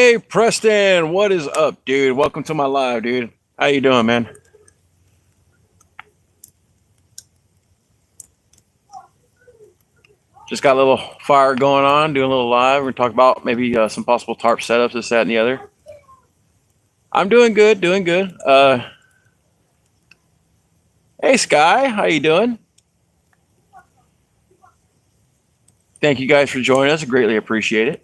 Hey Preston, what is up, dude? Welcome to my live, dude. How you doing, man? Just got a little fire going on, doing a little live. We're gonna talk about maybe some possible tarp setups, this, that, and the other. I'm doing good, doing good. Hey Sky, how you doing? Thank you guys for joining us. I greatly appreciate it.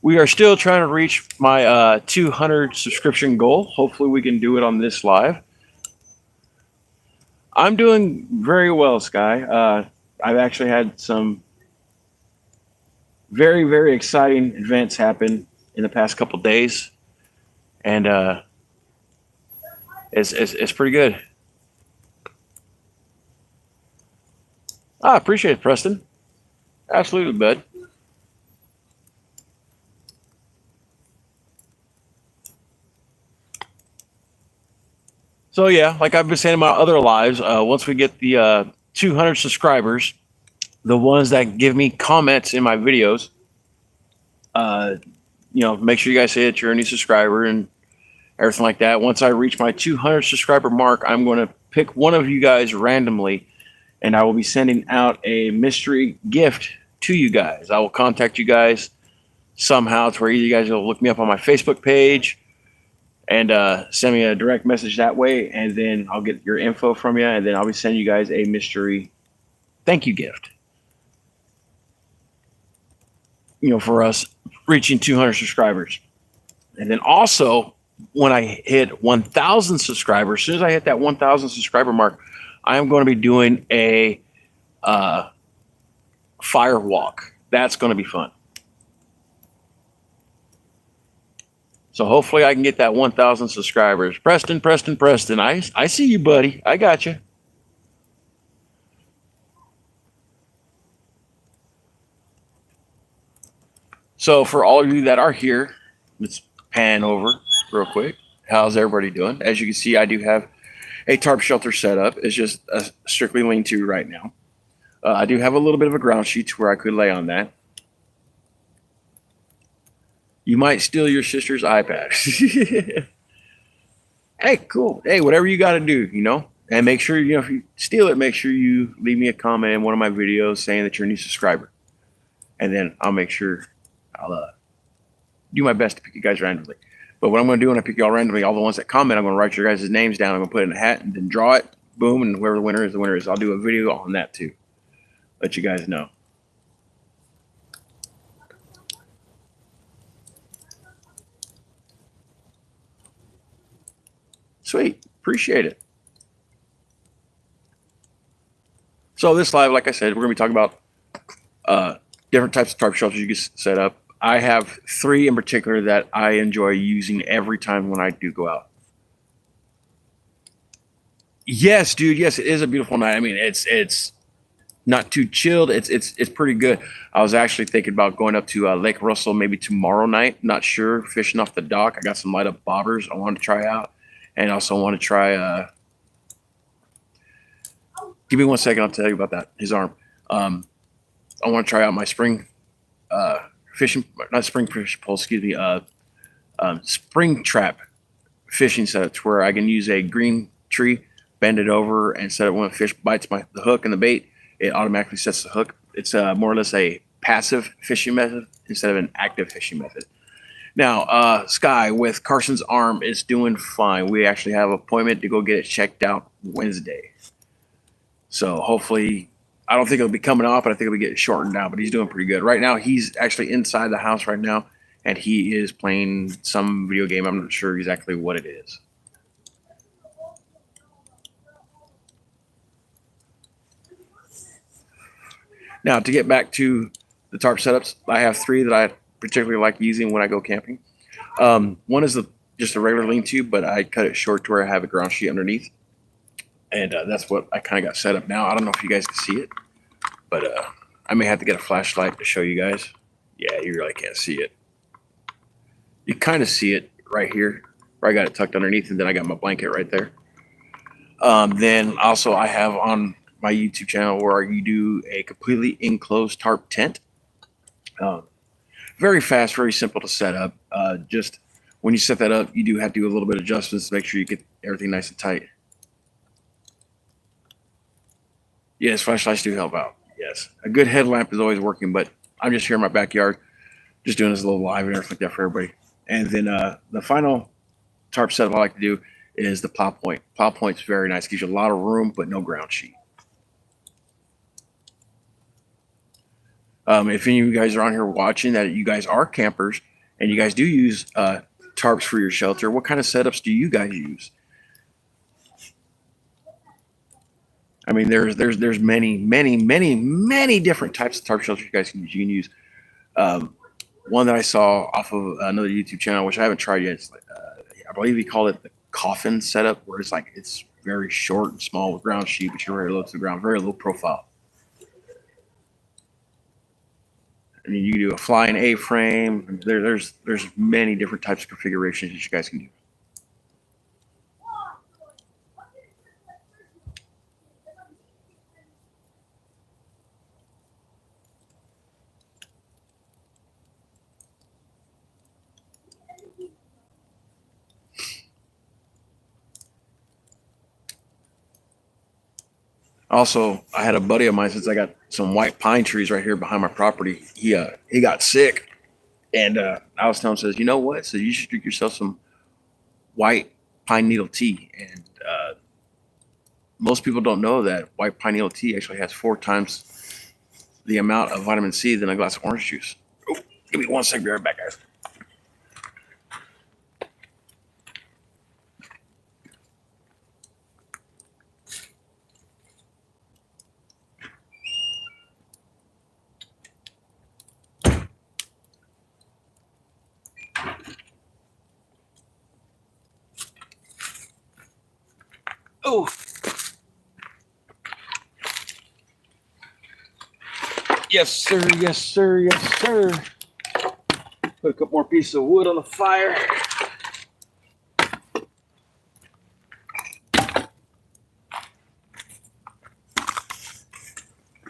We are still trying to reach my 200 subscription goal. Hopefully, we can do it on this live. I'm doing very well, Sky. I've actually had some very, very exciting events happen in the past couple days, and it's pretty good. I appreciate it, Preston. Absolutely, bud. So yeah, like I've been saying in my other lives, once we get the 200 subscribers, the ones that give me comments in my videos, uh, make sure you guys say that you're a new subscriber and everything like that. Once I reach my 200 subscriber mark, I'm going to pick one of you guys randomly, and I will be sending out a mystery gift to you guys. I will contact you guys somehow to where either you guys will look me up on my Facebook page and send me a direct message that way, and then I'll get your info from you, and then I'll be sending you guys a mystery thank you gift. For us reaching 200 subscribers, and then also when I hit 1,000 subscribers, as soon as I hit that 1,000 subscriber mark, I am going to be doing a fire walk. That's going to be fun. So hopefully I can get that 1,000 subscribers. Preston, Preston, Preston. I see you, buddy. I got you. So for all of you that are here, let's pan over real quick. How's everybody doing? As you can see, I do have a tarp shelter set up. It's just a strictly lean-to right now. I do have a little bit of a ground sheet to where I could lay on that. You might steal your sister's iPad. Hey, cool. Hey, whatever you got to do, and make sure, if you steal it, make sure you leave me a comment in one of my videos saying that you're a new subscriber. And then I'll make sure I'll do my best to pick you guys randomly. But what I'm going to do when I pick you all randomly, all the ones that comment, I'm going to write your guys' names down. I'm going to put it in a hat and then draw it. Boom. And whoever the winner is, the winner is. I'll do a video on that too. Let you guys know. Sweet. Appreciate it. So this live, like I said, we're going to be talking about different types of tarp shelters you can set up. I have 3 in particular that I enjoy using every time when I do go out. Yes, dude. Yes, it is a beautiful night. I mean, it's not too chilled. It's pretty good. I was actually thinking about going up to Lake Russell maybe tomorrow night. Not sure. Fishing off the dock. I got some light up bobbers I wanted to try out, and also want to try. Give me 1 second. I'll tell you about that. His arm. I want to try out my spring fishing, not spring fish pole. Excuse me. Spring trap fishing setup, to where I can use a green tree, bend it over, and set it when a fish bites the hook and the bait, it automatically sets the hook. It's more or less a passive fishing method instead of an active fishing method. Now, Sky with Carson's arm is doing fine. We actually have an appointment to go get it checked out Wednesday. So hopefully, I don't think it'll be coming off, but I think it'll be getting shortened down. But he's doing pretty good. Right now, he's actually inside the house right now, and he is playing some video game. I'm not sure exactly what it is. Now, to get back to the tarp setups, I have 3 that I particularly like using when I go camping. One is just a regular lean-to, but I cut it short to where I have a ground sheet underneath. And that's what I kind of got set up now. I don't know if you guys can see it, but I may have to get a flashlight to show you guys. Yeah, you really can't see it. You kind of see it right here, where I got it tucked underneath, and then I got my blanket right there. Then also I have on my YouTube channel where you do a completely enclosed tarp tent. Very fast, very simple to set up. Just when you set that up, you do have to do a little bit of adjustments to make sure you get everything nice and tight. Yes, flashlights do help out. Yes, a good headlamp is always working, but I'm just here in my backyard, just doing this little live and everything like that for everybody. And then the final tarp setup I like to do is the plow point. Plow point's very nice, gives you a lot of room, but no ground sheet. If any of you guys are on here watching that you guys are campers and you guys do use tarps for your shelter, what kind of setups do you guys use? I mean, there's many different types of tarp shelters you can use. One that I saw off of another YouTube channel, which I haven't tried yet, I believe he called it the coffin setup, where it's very short and small with ground sheet, but you're very low to the ground, very low profile. I mean, you can do a flying A-frame. There's many different types of configurations that you guys can do. Also, I had a buddy of mine, since I got some white pine trees right here behind my property. He got sick, and I was telling him, says, you know what? So you should drink yourself some white pine needle tea. And most people don't know that white pine needle tea actually has 4 times the amount of vitamin C than a glass of orange juice. Oh, give me 1 second, be right back, guys. Oh, yes, sir. Yes, sir. Yes, sir. Put a couple more pieces of wood on the fire.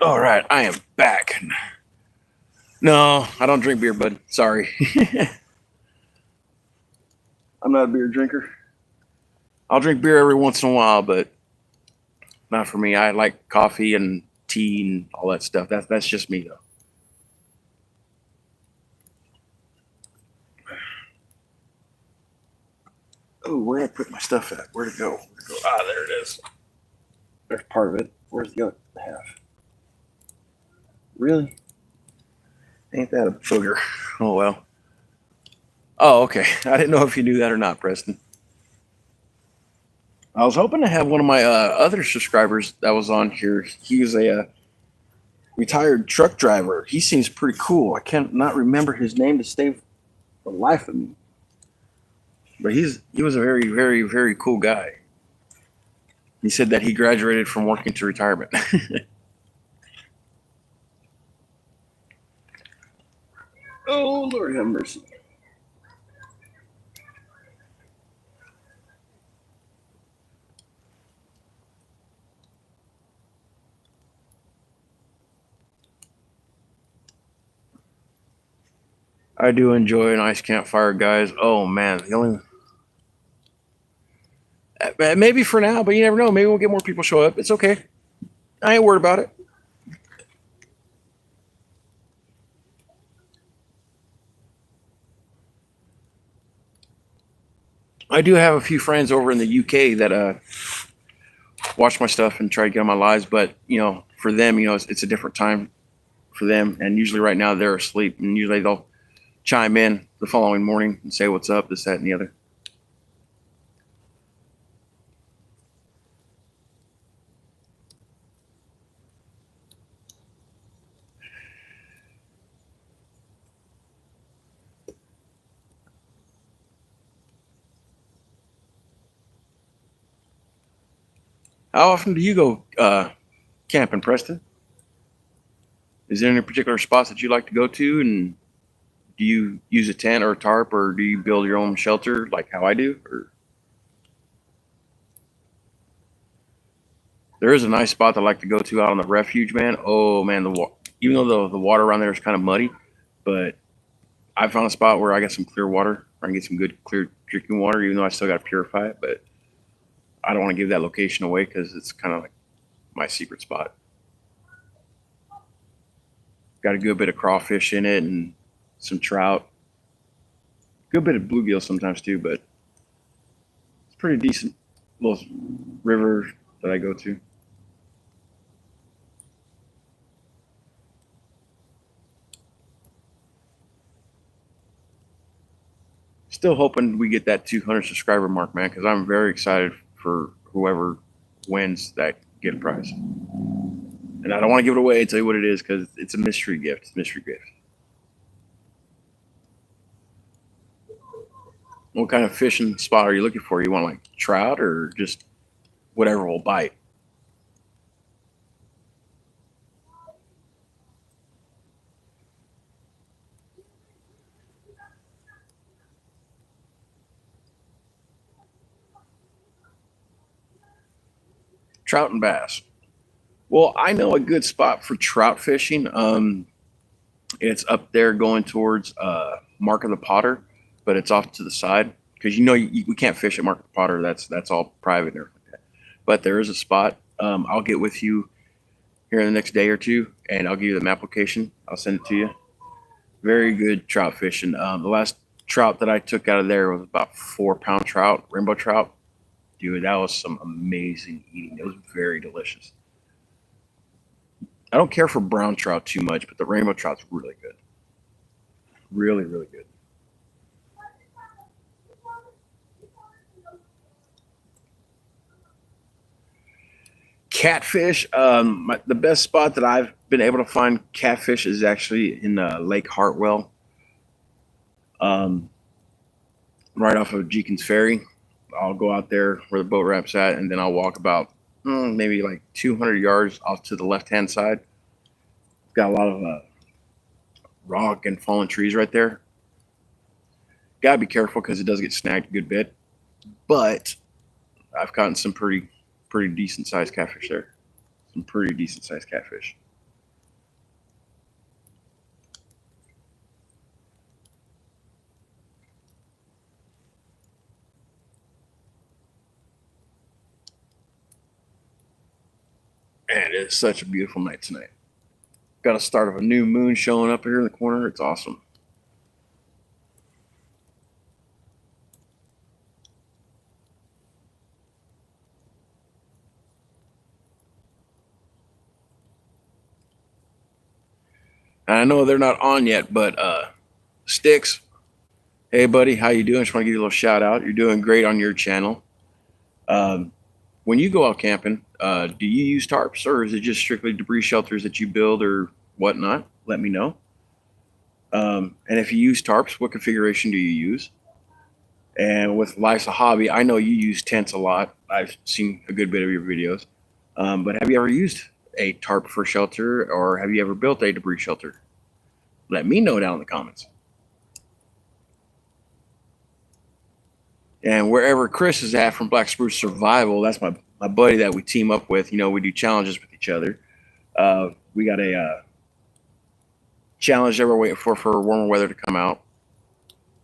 All right, I am back. No, I don't drink beer, bud. Sorry. I'm not a beer drinker. I'll drink beer every once in a while, but not for me. I like coffee and tea and all that stuff. That's just me, though. Oh, where did I put my stuff at? Where'd it go? Ah, there it is. There's part of it. Where's the other half? Really? Ain't that a booger? Oh, well. Oh, okay. I didn't know if you knew that or not, Preston. I was hoping to have one of my other subscribers that was on here. He was a retired truck driver. He seems pretty cool. I can't not remember his name to save the life of me. But he was a very, very, very cool guy. He said that he graduated from working to retirement. Oh, Lord have mercy. I do enjoy a nice campfire, guys. Oh, man. The only maybe for now, but you never know. Maybe we'll get more people show up. It's okay. I ain't worried about it. I do have a few friends over in the UK that watch my stuff and try to get on my lives, but for them, it's a different time for them, and usually right now they're asleep, and usually they'll chime in the following morning and say what's up, this, that, and the other. How often do you go camping, Preston? Is there any particular spots that you like to go to, and do you use a tent or a tarp, or do you build your own shelter like how I do? Or there is a nice spot that I like to go to out on the refuge, man. Oh man, even though the water around there is kind of muddy, but I found a spot where I got some clear water. Where I can get some good clear drinking water, even though I still got to purify it. But I don't want to give that location away because it's kind of like my secret spot. Got a good bit of crawfish in it and some trout. Good bit of bluegill sometimes too, but it's pretty decent little river that I go to. Still hoping we get that 200 subscriber mark, man, because I'm very excited for whoever wins that gift prize. And I don't want to give it away and tell you what it is because it's a mystery gift. It's a mystery gift. What kind of fishing spot are you looking for? You want like trout or just whatever will bite? Trout and bass. Well, I know a good spot for trout fishing. It's up there going towards Mark of the Potter, but it's off to the side because we can't fish at Mark of the Potter. That's all private and everything like that. But there is a spot. I'll get with you here in the next day or two, and I'll give you the map location. I'll send it to you. Very good trout fishing. The last trout that I took out of there was about 4 pound trout, rainbow trout. Dude, that was some amazing eating. It was very delicious. I don't care for brown trout too much, but the rainbow trout's really good. Really, really good. Catfish. The best spot that I've been able to find catfish is actually in Lake Hartwell, um, right off of Jeekins Ferry. I'll go out there where the boat ramp's at, and then I'll walk about maybe like 200 yards off to the left hand side. Got a lot of rock and fallen trees right there. Gotta be careful because it does get snagged a good bit, but I've gotten some pretty decent sized catfish there. Some pretty decent sized catfish. And it's such a beautiful night tonight. Got a start of a new moon showing up here in the corner. It's awesome. And I know they're not on yet, but Sticks, hey buddy, how you doing? Just want to give you a little shout out. You're doing great on your channel. Um, when you go out camping, do you use tarps or is it just strictly debris shelters that you build or whatnot? Let me know. And if you use tarps, what configuration do you use? And with Life's a Hobby, I know you use tents a lot. I've seen a good bit of your videos. But have you ever used a tarp for shelter or have you ever built a debris shelter? Let me know down in the comments. And wherever Chris is at from Black Spruce Survival, that's my buddy that we team up with. We do challenges with each other. We got a challenge that we're waiting for warmer weather to come out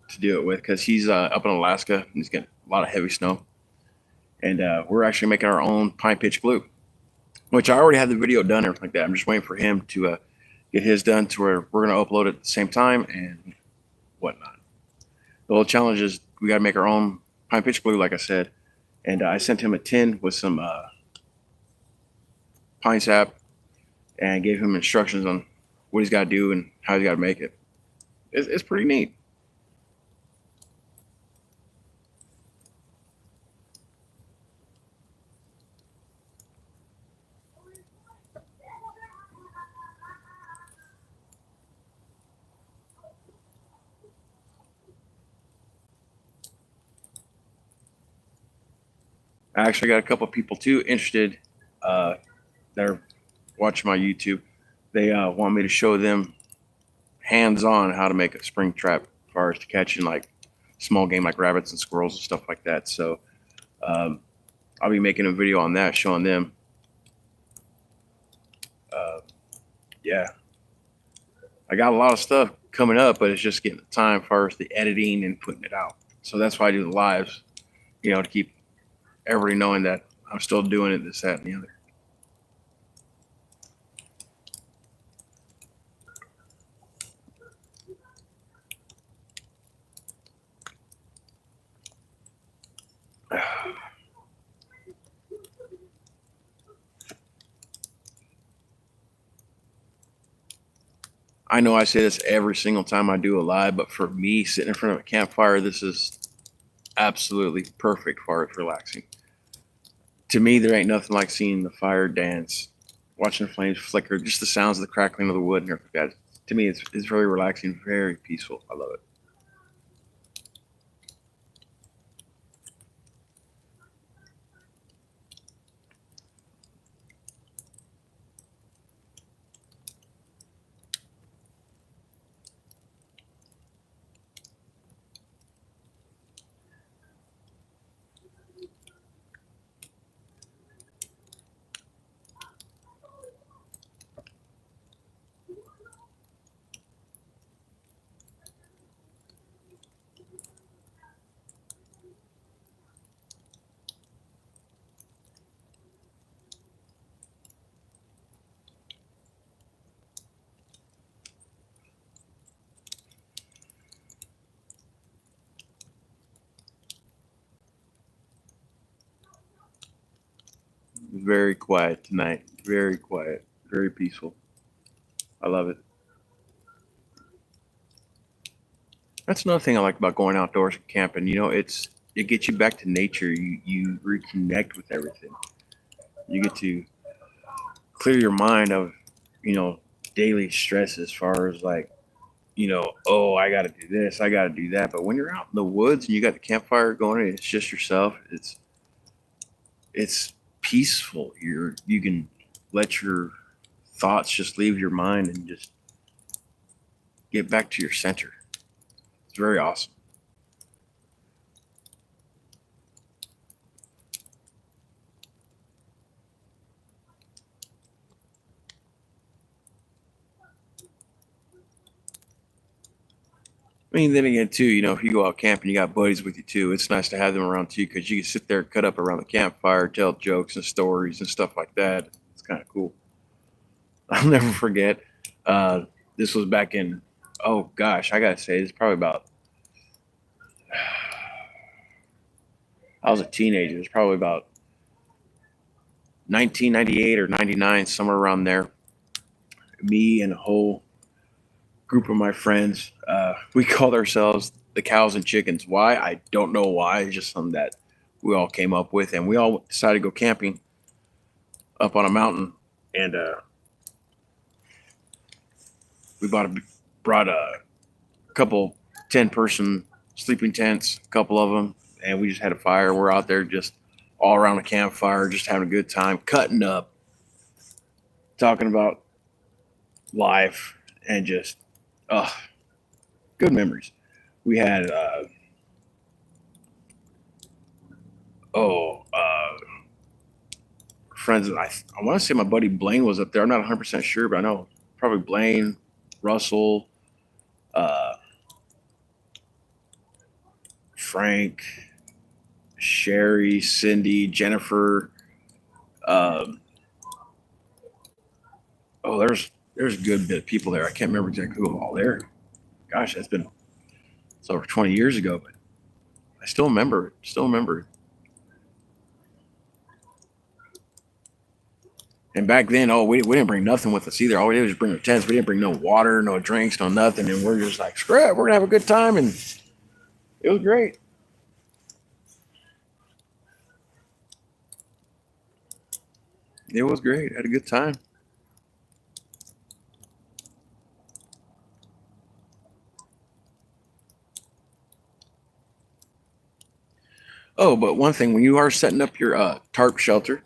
to do it with because he's up in Alaska and he's getting a lot of heavy snow. And we're actually making our own pine pitch glue, which I already have the video done and everything like that. I'm just waiting for him to get his done to where we're going to upload it at the same time and whatnot. The whole challenge is we got to make our own pine pitch glue, like I said. And I sent him a tin with some pine sap and gave him instructions on what he's got to do and how he's got to make it. It's pretty neat. I actually got a couple of people too interested that are watching my YouTube. They want me to show them hands-on how to make a spring trap as far as to catching like small game like rabbits and squirrels and stuff like that. So I'll be making a video on that, showing them. Yeah, I got a lot of stuff coming up, but it's just getting the time for us the editing and putting it out. So that's why I do the lives, to keep everybody knowing that I'm still doing it, this, that, and the other. I know I say this every single time I do a live, but for me, sitting in front of a campfire, this is absolutely perfect for it's relaxing. To me, there ain't nothing like seeing the fire dance, watching the flames flicker, just the sounds of the crackling of the wood and everything like that. To me, it's very relaxing, very peaceful. I love it. Very quiet tonight. Very quiet. Very peaceful. I love it. That's another thing I like about going outdoors and camping. It gets you back to nature. You reconnect with everything. You get to clear your mind of, you know, daily stress as far as like, oh, I got to do this, I got to do that. But when you're out in the woods and you got the campfire going and it's just yourself, it's peaceful. You can let your thoughts just leave your mind and just get back to your center. It's very awesome. I mean, then again, too, if you go out camping, you got buddies with you too. It's nice to have them around too because you can sit there, cut up around the campfire, tell jokes and stories and stuff like that. It's kind of cool. I'll never forget. Uh, this was back in, oh gosh, I gotta say, it's probably about. I was a teenager. It was probably about 1998 or 99, somewhere around there. Me and a whole group of my friends, we called ourselves the cows and chickens. Why? I don't know why. It's just something that we all came up with, and we all decided to go camping up on a mountain. And we brought a couple 10-person sleeping tents, a couple of them, and we just had a fire. We're out there just all around the campfire, just having a good time, cutting up, talking about life, and just good memories. We had oh friends. I want to say my buddy Blaine was up there. I'm not 100% sure, but I know probably Blaine, Russell, uh, Frank, Sherry, Cindy, Jennifer. Um, oh, there's a good bit of people there. I can't remember exactly who all there. Gosh, it's over 20 years ago, but I still remember it. Still remember it. And back then, we didn't bring nothing with us either. All we did was bring our tents. We didn't bring no water, no drinks, no nothing. And we're just like, screw it, we're gonna have a good time, and it was great. It was great. Had a good time. Oh, but one thing, when you are setting up your tarp shelter,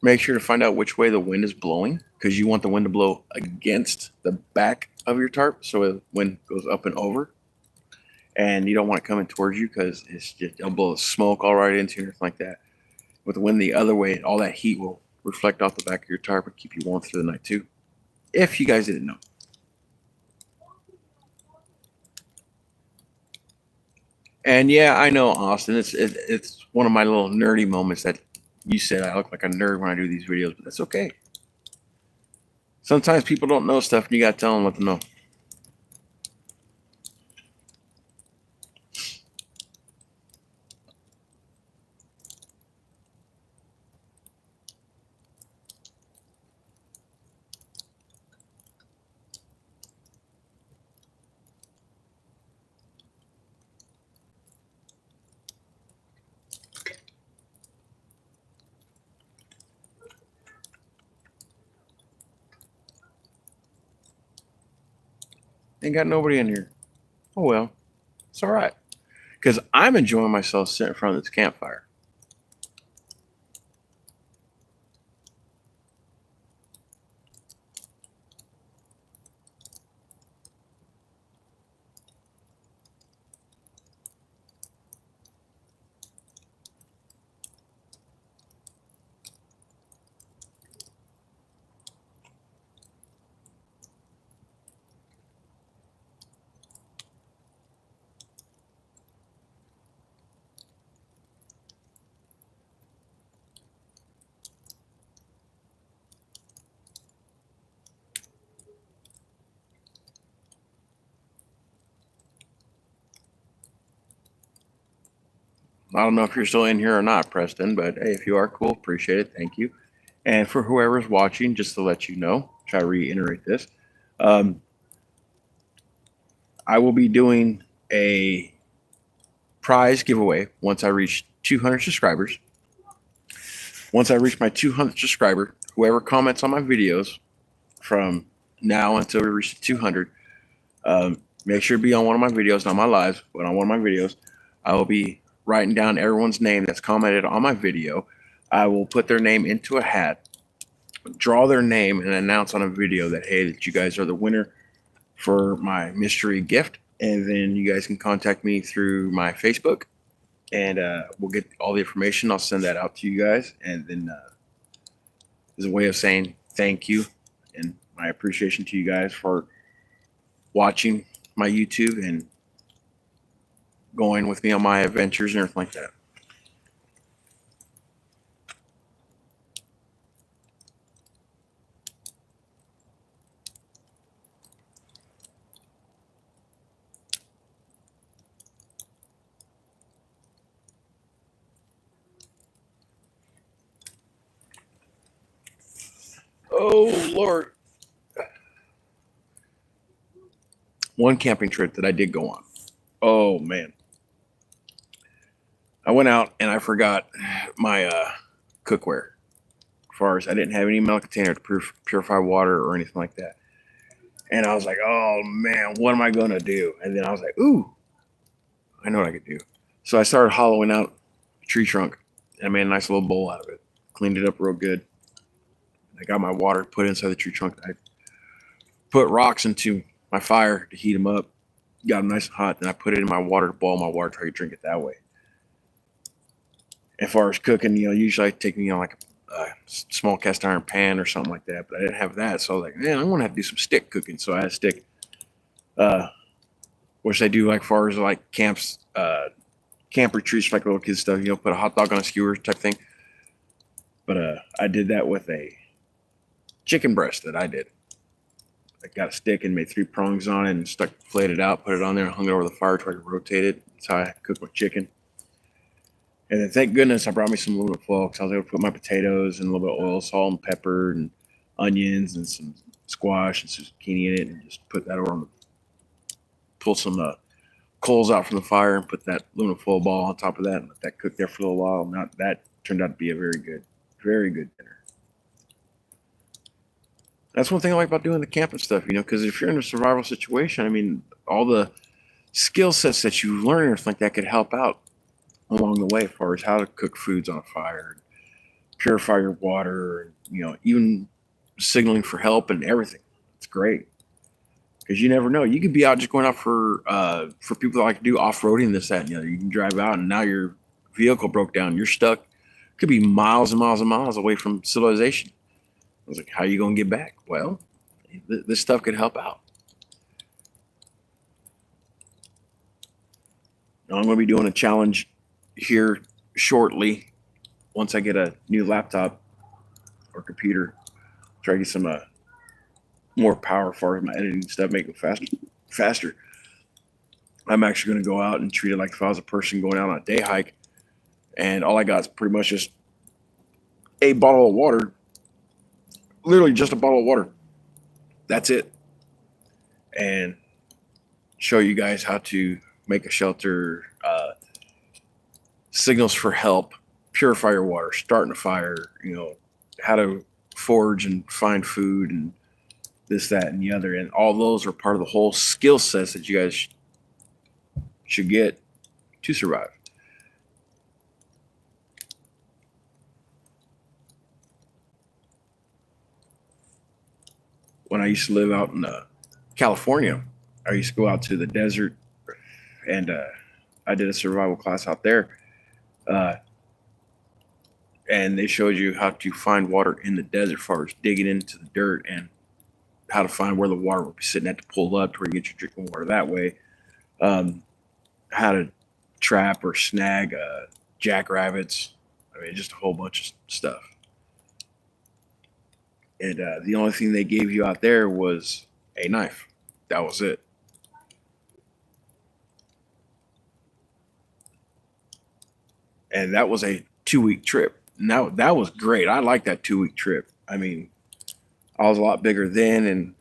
make sure to find out which way the wind is blowing because you want the wind to blow against the back of your tarp so the wind goes up and over. And you don't want it coming towards you because it'll blow smoke all right into you and everything like that. With the wind the other way, all that heat will reflect off the back of your tarp and keep you warm through the night too. If you guys didn't know. And yeah, I know, Austin. It's one of my little nerdy moments that you said I look like a nerd when I do these videos, but that's okay. Sometimes people don't know stuff, and you got to tell them what to know. Ain't got nobody in here. Oh well, it's all right. Because I'm enjoying myself sitting in front of this campfire. I don't know if you're still in here or not, Preston, but hey, if you are, cool, appreciate it, thank you. And for whoever's watching, just to let you know, try to reiterate this, um, I will be doing a prize giveaway once I reach 200 subscribers. Once I reach my 200 subscriber, whoever comments on my videos from now until we reach 200, make sure to be on one of my videos, not my lives, but on one of my videos. I will be writing down everyone's name that's commented on my video. I will put their name into a hat, draw their name, and announce on a video that, hey, that you guys are the winner for my mystery gift. And then you guys can contact me through my Facebook, and we'll get all the information. I'll send that out to you guys. And then as a way of saying thank you and my appreciation to you guys for watching my YouTube and going with me on my adventures and everything like that. Oh, Lord. One camping trip that I did go on. Oh, man. I went out and I forgot my cookware. As far as I didn't have any metal container to purify water or anything like that. And I was like, oh, man, what am I going to do? And then I was like, ooh, I know what I could do. So I started hollowing out a tree trunk. And I made a nice little bowl out of it. Cleaned it up real good. I got my water put inside the tree trunk. I put rocks into my fire to heat them up. Got them nice and hot. Then I put it in my water to boil my water, try to drink it that way. As far as cooking, usually I take like a small cast iron pan or something like that, but I didn't have that. So I was like, man, I'm gonna have to do some stick cooking. So I had a stick, which they do like far as like camps, camp retreats, like little kids stuff. Put a hot dog on a skewer type thing. But I did that with a chicken breast that I did. I got a stick and made 3 prongs on it and flayed it out, put it on there, and hung it over the fire, tried to rotate it. That's how I cook my chicken. And then thank goodness I brought me some aluminum foil because I was able to put my potatoes and a little bit of oil, salt, and pepper, and onions, and some squash and some zucchini in it, and just put that over on pull some coals out from the fire and put that aluminum foil ball on top of that and let that cook there for a little while. And that turned out to be a very good dinner. That's one thing I like about doing the camping stuff, because if you're in a survival situation, I mean, all the skill sets that you learn and everything like that could help out along the way as far as how to cook foods on a fire, purify your water, and, even signaling for help and everything. It's great because you never know. You could be out just going out for people that like to do off-roading, this, that, and the other. You can drive out and now your vehicle broke down. You're stuck. Could be miles and miles and miles away from civilization. I was like, how are you going to get back? Well, this stuff could help out. Now, I'm going to be doing a challenge here shortly once I get a new laptop or computer. Try to get some more power for my editing stuff, make it faster. I'm actually going to go out and treat it like if I was a person going out on a day hike, and all I got is pretty much just a bottle of water, literally just a bottle of water. That's it. And show you guys how to make a shelter, signals for help, purify your water, starting a fire, how to forage and find food and this, that, and the other. And all those are part of the whole skill sets that you guys should get to survive. When I used to live out in California, I used to go out to the desert, and I did a survival class out there. And they showed you how to find water in the desert, as far as digging into the dirt and how to find where the water will be sitting at to pull up to where you get your drinking water that way. How to trap or snag jackrabbits. I mean, just a whole bunch of stuff. And the only thing they gave you out there was a knife. That was it. And that was a 2-week trip. Now that was great. I like that 2-week trip. I mean, I was a lot bigger then, and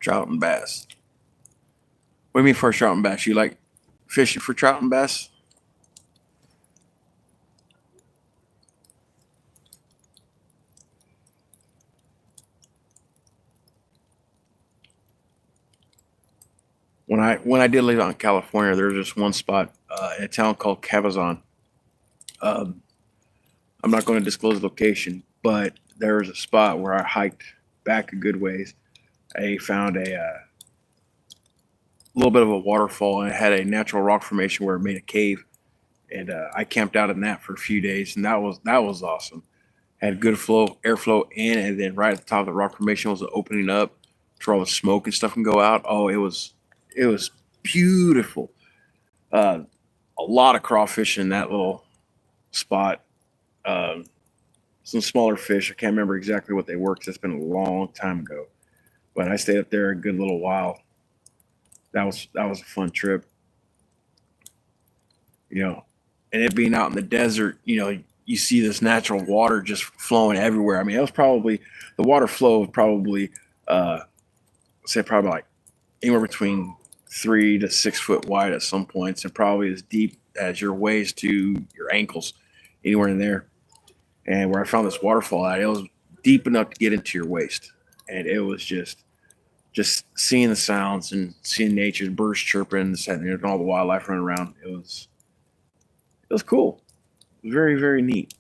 trout and bass. What do you mean for trout and bass? You like fishing for trout and bass? When I did live out in California, there was just one spot in a town called Cabazon. Um, I'm not going to disclose the location, but there was a spot where I hiked back a good ways. I found a little bit of a waterfall, and it had a natural rock formation where it made a cave, and I camped out in that for a few days, and that was awesome. Had good flow, airflow in, and then right at the top of the rock formation was the opening up for all the smoke and stuff can go out. Oh, it was beautiful. Uh, a lot of crawfish in that little spot. Um, some smaller fish. I can't remember exactly what they were because it's been a long time ago. But I stayed up there a good little while. That was a fun trip, you know. And it being out in the desert, you see this natural water just flowing everywhere. I mean, it was probably the water flow was probably say probably like anywhere between 3 to 6 foot wide at some points, and probably as deep as your waist to your ankles, anywhere in there. And where I found this waterfall at, it was deep enough to get into your waist, and it was just seeing the sounds and seeing nature, birds chirping, and all the wildlife running around. It was cool. It was very, very neat.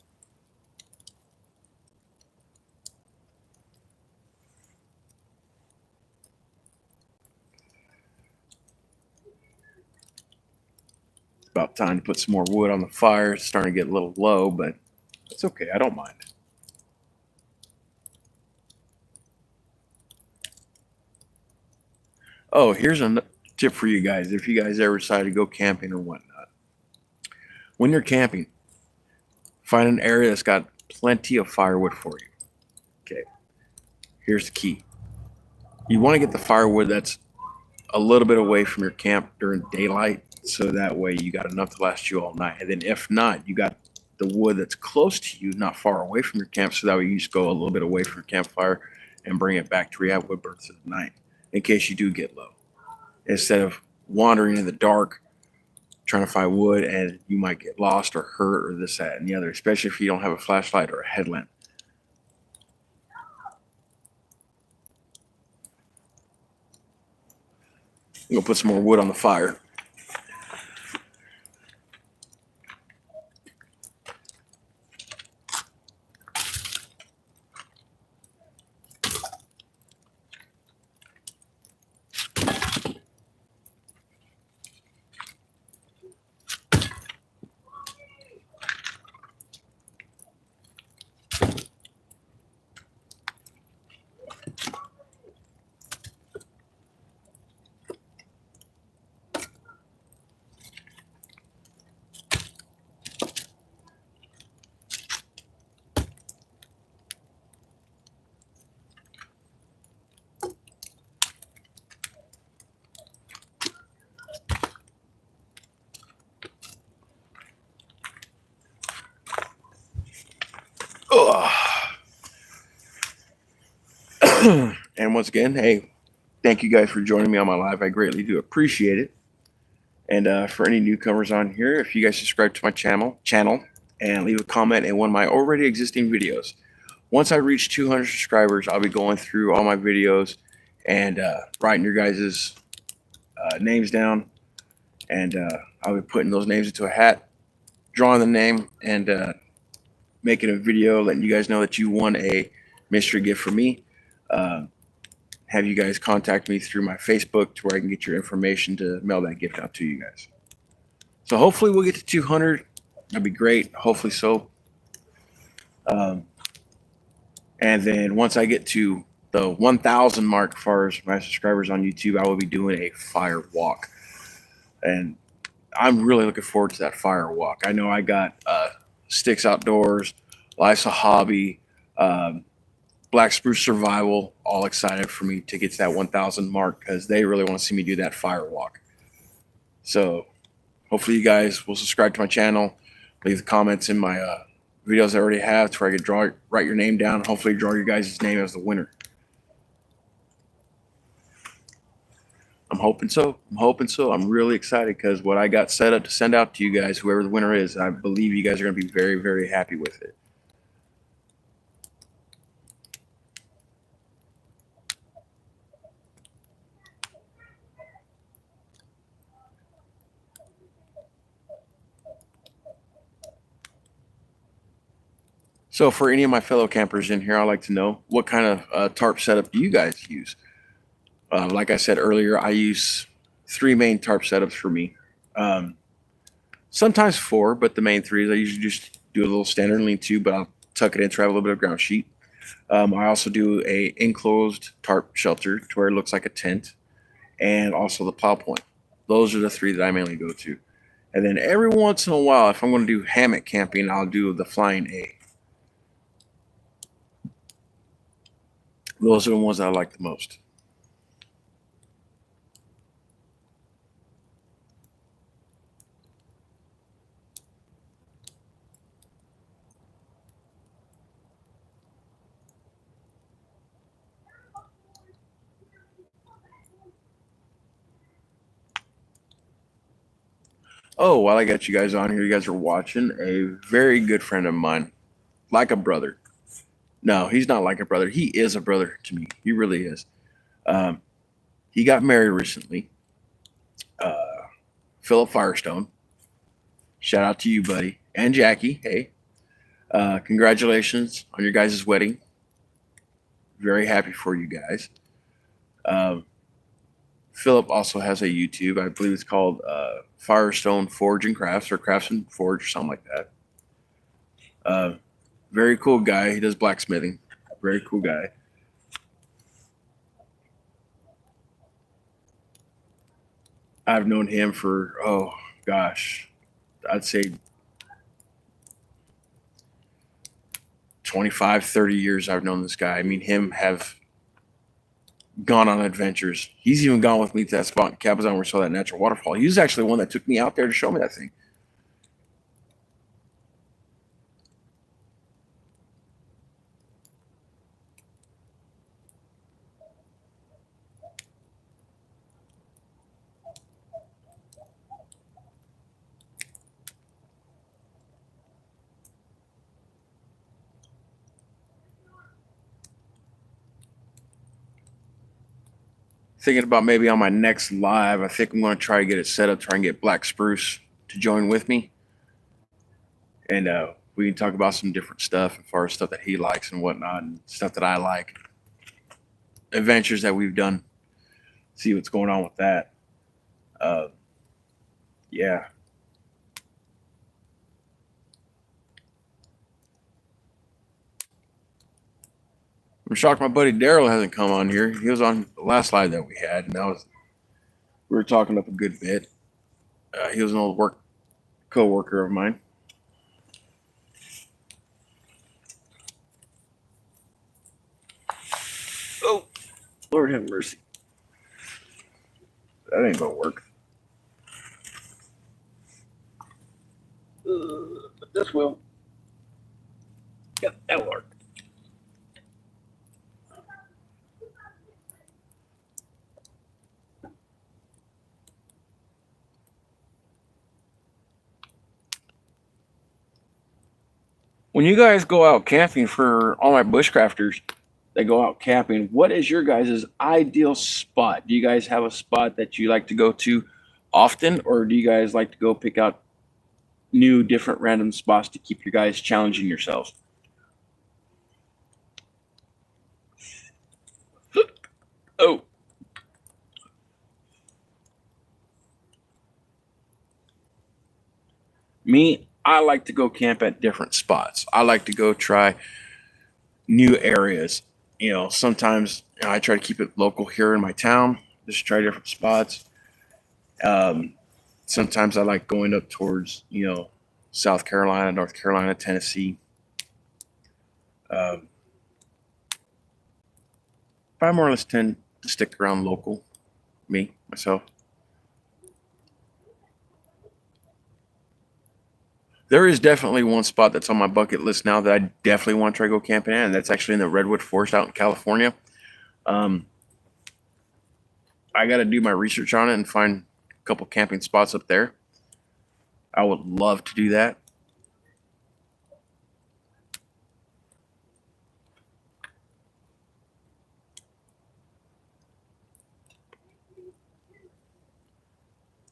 It's about time to put some more wood on the fire. It's starting to get a little low, but it's okay. I don't mind. Oh, here's a tip for you guys. If you guys ever decide to go camping or whatnot, when you're camping, find an area that's got plenty of firewood for you. Okay, here's the key. You want to get the firewood that's a little bit away from your camp during daylight, so that way you got enough to last you all night. And then if not, you got the wood that's close to you, not far away from your camp, so that way you just go a little bit away from your campfire and bring it back to where you have wood burn through the night in case you do get low. Instead of wandering in the dark trying to find wood, and you might get lost or hurt or this, that, and the other, especially if you don't have a flashlight or a headlamp. I'm gonna put some more wood on the fire. And once again, hey, thank you guys for joining me on my live. I greatly do appreciate it. And for any newcomers on here, if you guys subscribe to my channel and leave a comment in one of my already existing videos. Once I reach 200 subscribers, I'll be going through all my videos and writing your guys' names down. And I'll be putting those names into a hat, drawing the name, and making a video letting you guys know that you won a mystery gift from me. Have you guys contact me through my Facebook to where I can get your information to mail that gift out to you guys. So hopefully we'll get to 200. That'd be great. Hopefully so. And then once I get to the 1,000 mark as far as my subscribers on YouTube, I will be doing a fire walk. And I'm really looking forward to that fire walk. I know I got Sticks Outdoors, Life's a Hobby, Black Spruce Survival, all excited for me to get to that 1,000 mark because they really want to see me do that fire walk. So hopefully you guys will subscribe to my channel, leave the comments in my videos I already have to where I can write your name down, hopefully draw your guys' name as the winner. I'm hoping so. I'm really excited because what I got set up to send out to you guys, whoever the winner is, I believe you guys are going to be very, very happy with it. So for any of my fellow campers in here, I'd like to know what kind of tarp setup do you guys use? Like I said earlier, I use 3 main tarp setups for me. Sometimes 4, but the main 3 is I usually just do a little standard lean-to, but I'll tuck it in to have a little bit of ground sheet. I also do a enclosed tarp shelter to where it looks like a tent, and also the plow point. Those are the 3 that I mainly go to. And then every once in a while, if I'm going to do hammock camping, I'll do the Flying A. Those are the ones that I like the most. Oh, while I got you guys on here, you guys are watching a very good friend of mine, like a brother. No, he's not like a brother. He is a brother to me. He really is. Um, he got married recently. Philip Firestone. Shout out to you, buddy. And Jackie. Hey, congratulations on your guys' wedding. Very happy for you guys. Um, Philip also has a YouTube. I believe it's called Firestone Forge and Crafts or Crafts and Forge or something like that. Very cool guy. He does blacksmithing. Very cool guy. I've known him for, oh gosh, I'd say 25, 30 years I've known this guy. I mean, him have gone on adventures. He's even gone with me to that spot in Cabazon where we saw that natural waterfall. He was actually the one that took me out there to show me that thing. Thinking about maybe on my next live, I think I'm going to try to get it set up, try and get Black Spruce to join with me. And we can talk about some different stuff as far as stuff that he likes and whatnot, and stuff that I like. Adventures that we've done. See what's going on with that. Yeah. I'm shocked my buddy Daryl hasn't come on here. He was on the last live that we had, and we were talking up a good bit. He was an old co-worker of mine. Oh, Lord have mercy. That ain't gonna work. But this will. Yep, that'll work. When you guys go out camping, for all my bushcrafters that go out camping, what is your guys' ideal spot? Do you guys have a spot that you like to go to often, or do you guys like to go pick out new, different, random spots to keep you guys challenging yourselves? Oh, me, I like to go camp at different spots. I like to go try new areas. Sometimes I try to keep it local here in my town, just try different spots. Um, Sometimes I like going up towards, South Carolina, North Carolina, Tennessee. Um, but I more or less tend to stick around local, me, myself. There is definitely one spot that's on my bucket list now that I definitely want to try to go camping in, and that's actually in the Redwood Forest out in California. Um, I got to do my research on it and find a couple camping spots up there. I would love to do that.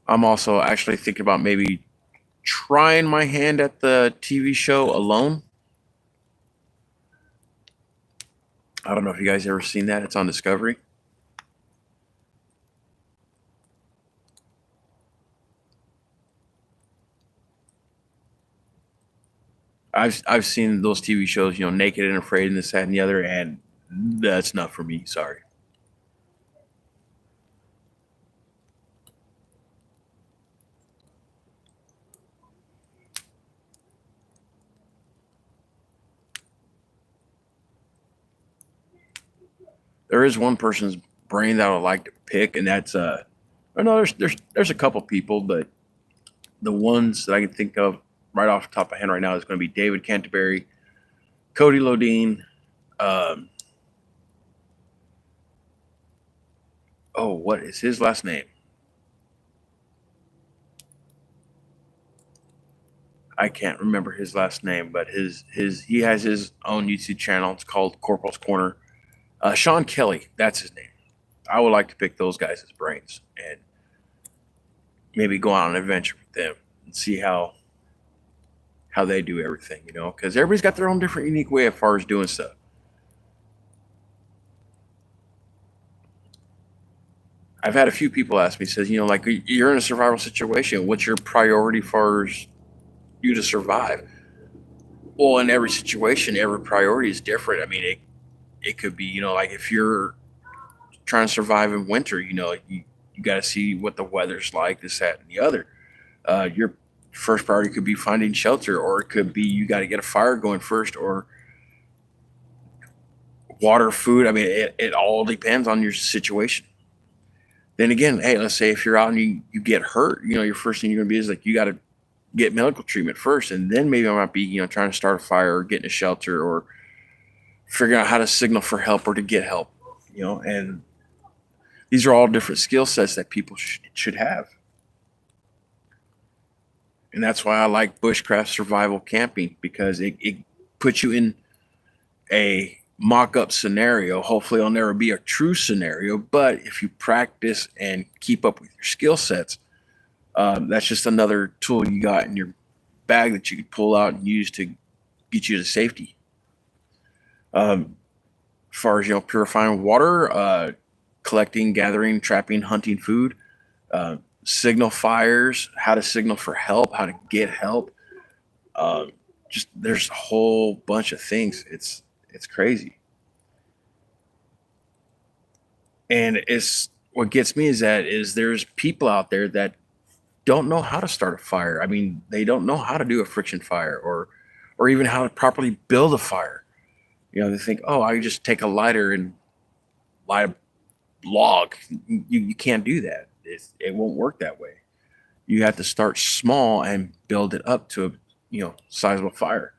I'm also actually thinking about maybe trying my hand at the TV show Alone. I don't know if you guys ever seen that. It's on Discovery. I've seen those TV shows, Naked and Afraid and this, that, and the other, and that's not for me. Sorry. There is one person's brain that I would like to pick, and that's I know there's a couple people, but the ones that I can think of right off the top of my head right now is going to be David Canterbury, Cody Lodine. Um, oh, what is his last name? I can't remember his last name, but his he has his own YouTube channel. It's called Corporal's Corner. Sean Kelly, that's his name. I would like to pick those guys' brains and maybe go on an adventure with them and see how they do everything, because everybody's got their own different, unique way as far as doing stuff. I've had a few people ask me, says, like, you're in a survival situation. What's your priority for you to survive? Well, in every situation, every priority is different. I mean, it could be, like if you're trying to survive in winter, you got to see what the weather's like, this, that, and the other. Your first priority could be finding shelter, or it could be you got to get a fire going first, or water, food. I mean, it all depends on your situation. Then again, hey, let's say if you're out and you get hurt, your first thing you're going to be is like, you got to get medical treatment first. And then maybe I might be, trying to start a fire or getting a shelter or figuring out how to signal for help or to get help, and these are all different skill sets that people should have. And that's why I like bushcraft survival camping, because it puts you in a mock-up scenario. Hopefully it'll never be a true scenario, but if you practice and keep up with your skill sets, that's just another tool you got in your bag that you could pull out and use to get you to safety. As far as purifying water, collecting, gathering, trapping, hunting food, signal fires, how to signal for help, how to get help. uh, just there's a whole bunch of things. It's crazy. And it's what gets me is there's people out there that don't know how to start a fire. I mean, they don't know how to do a friction fire, or even how to properly build a fire. They think, oh, I just take a lighter and light a log. You can't do that. It won't work that way. You have to start small and build it up to a sizable fire.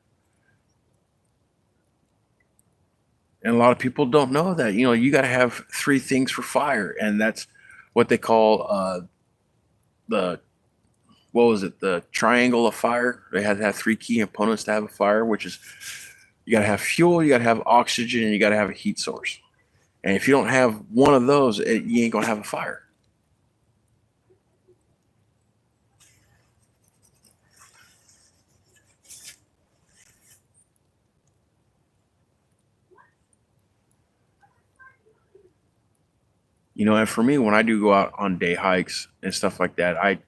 And a lot of people don't know that you got to have three things for fire, and that's what they call the what was it? The triangle of fire. They had to have three key components to have a fire, which is you got to have fuel, you got to have oxygen, and you got to have a heat source. And if you don't have one of those, you ain't gonna have a fire. And for me, when I do go out on day hikes and stuff like that, I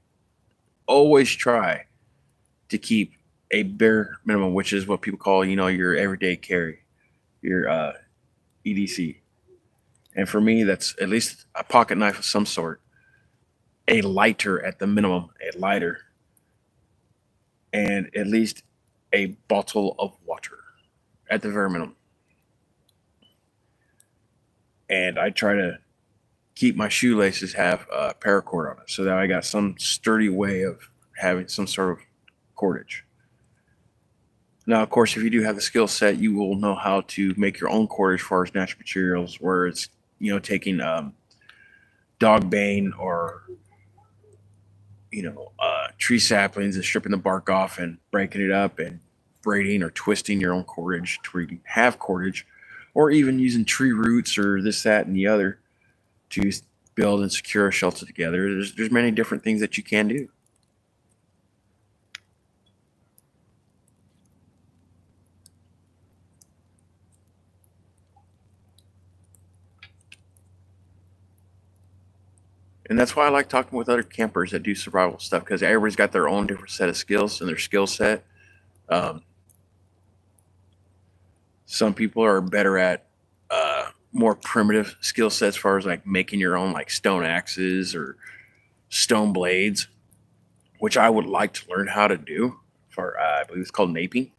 always try to keep a bare minimum, which is what people call, your everyday carry, your EDC. And for me, that's at least a pocket knife of some sort, a lighter at the minimum, a lighter, and at least a bottle of water at the very minimum. And I try to keep my shoelaces have paracord on it so that I got some sturdy way of having some sort of cordage. Now, of course, if you do have the skill set, you will know how to make your own cordage as far as natural materials, where it's taking dog bane or tree saplings and stripping the bark off and breaking it up and braiding or twisting your own cordage to where you have cordage, or even using tree roots or this, that, and the other to build and secure a shelter together. There's many different things that you can do. And that's why I like talking with other campers that do survival stuff, because everybody's got their own different set of skills and their skill set. Um, some people are better at more primitive skill sets as far as like making your own like stone axes or stone blades, which I would like to learn how to do for, I believe it's called naping.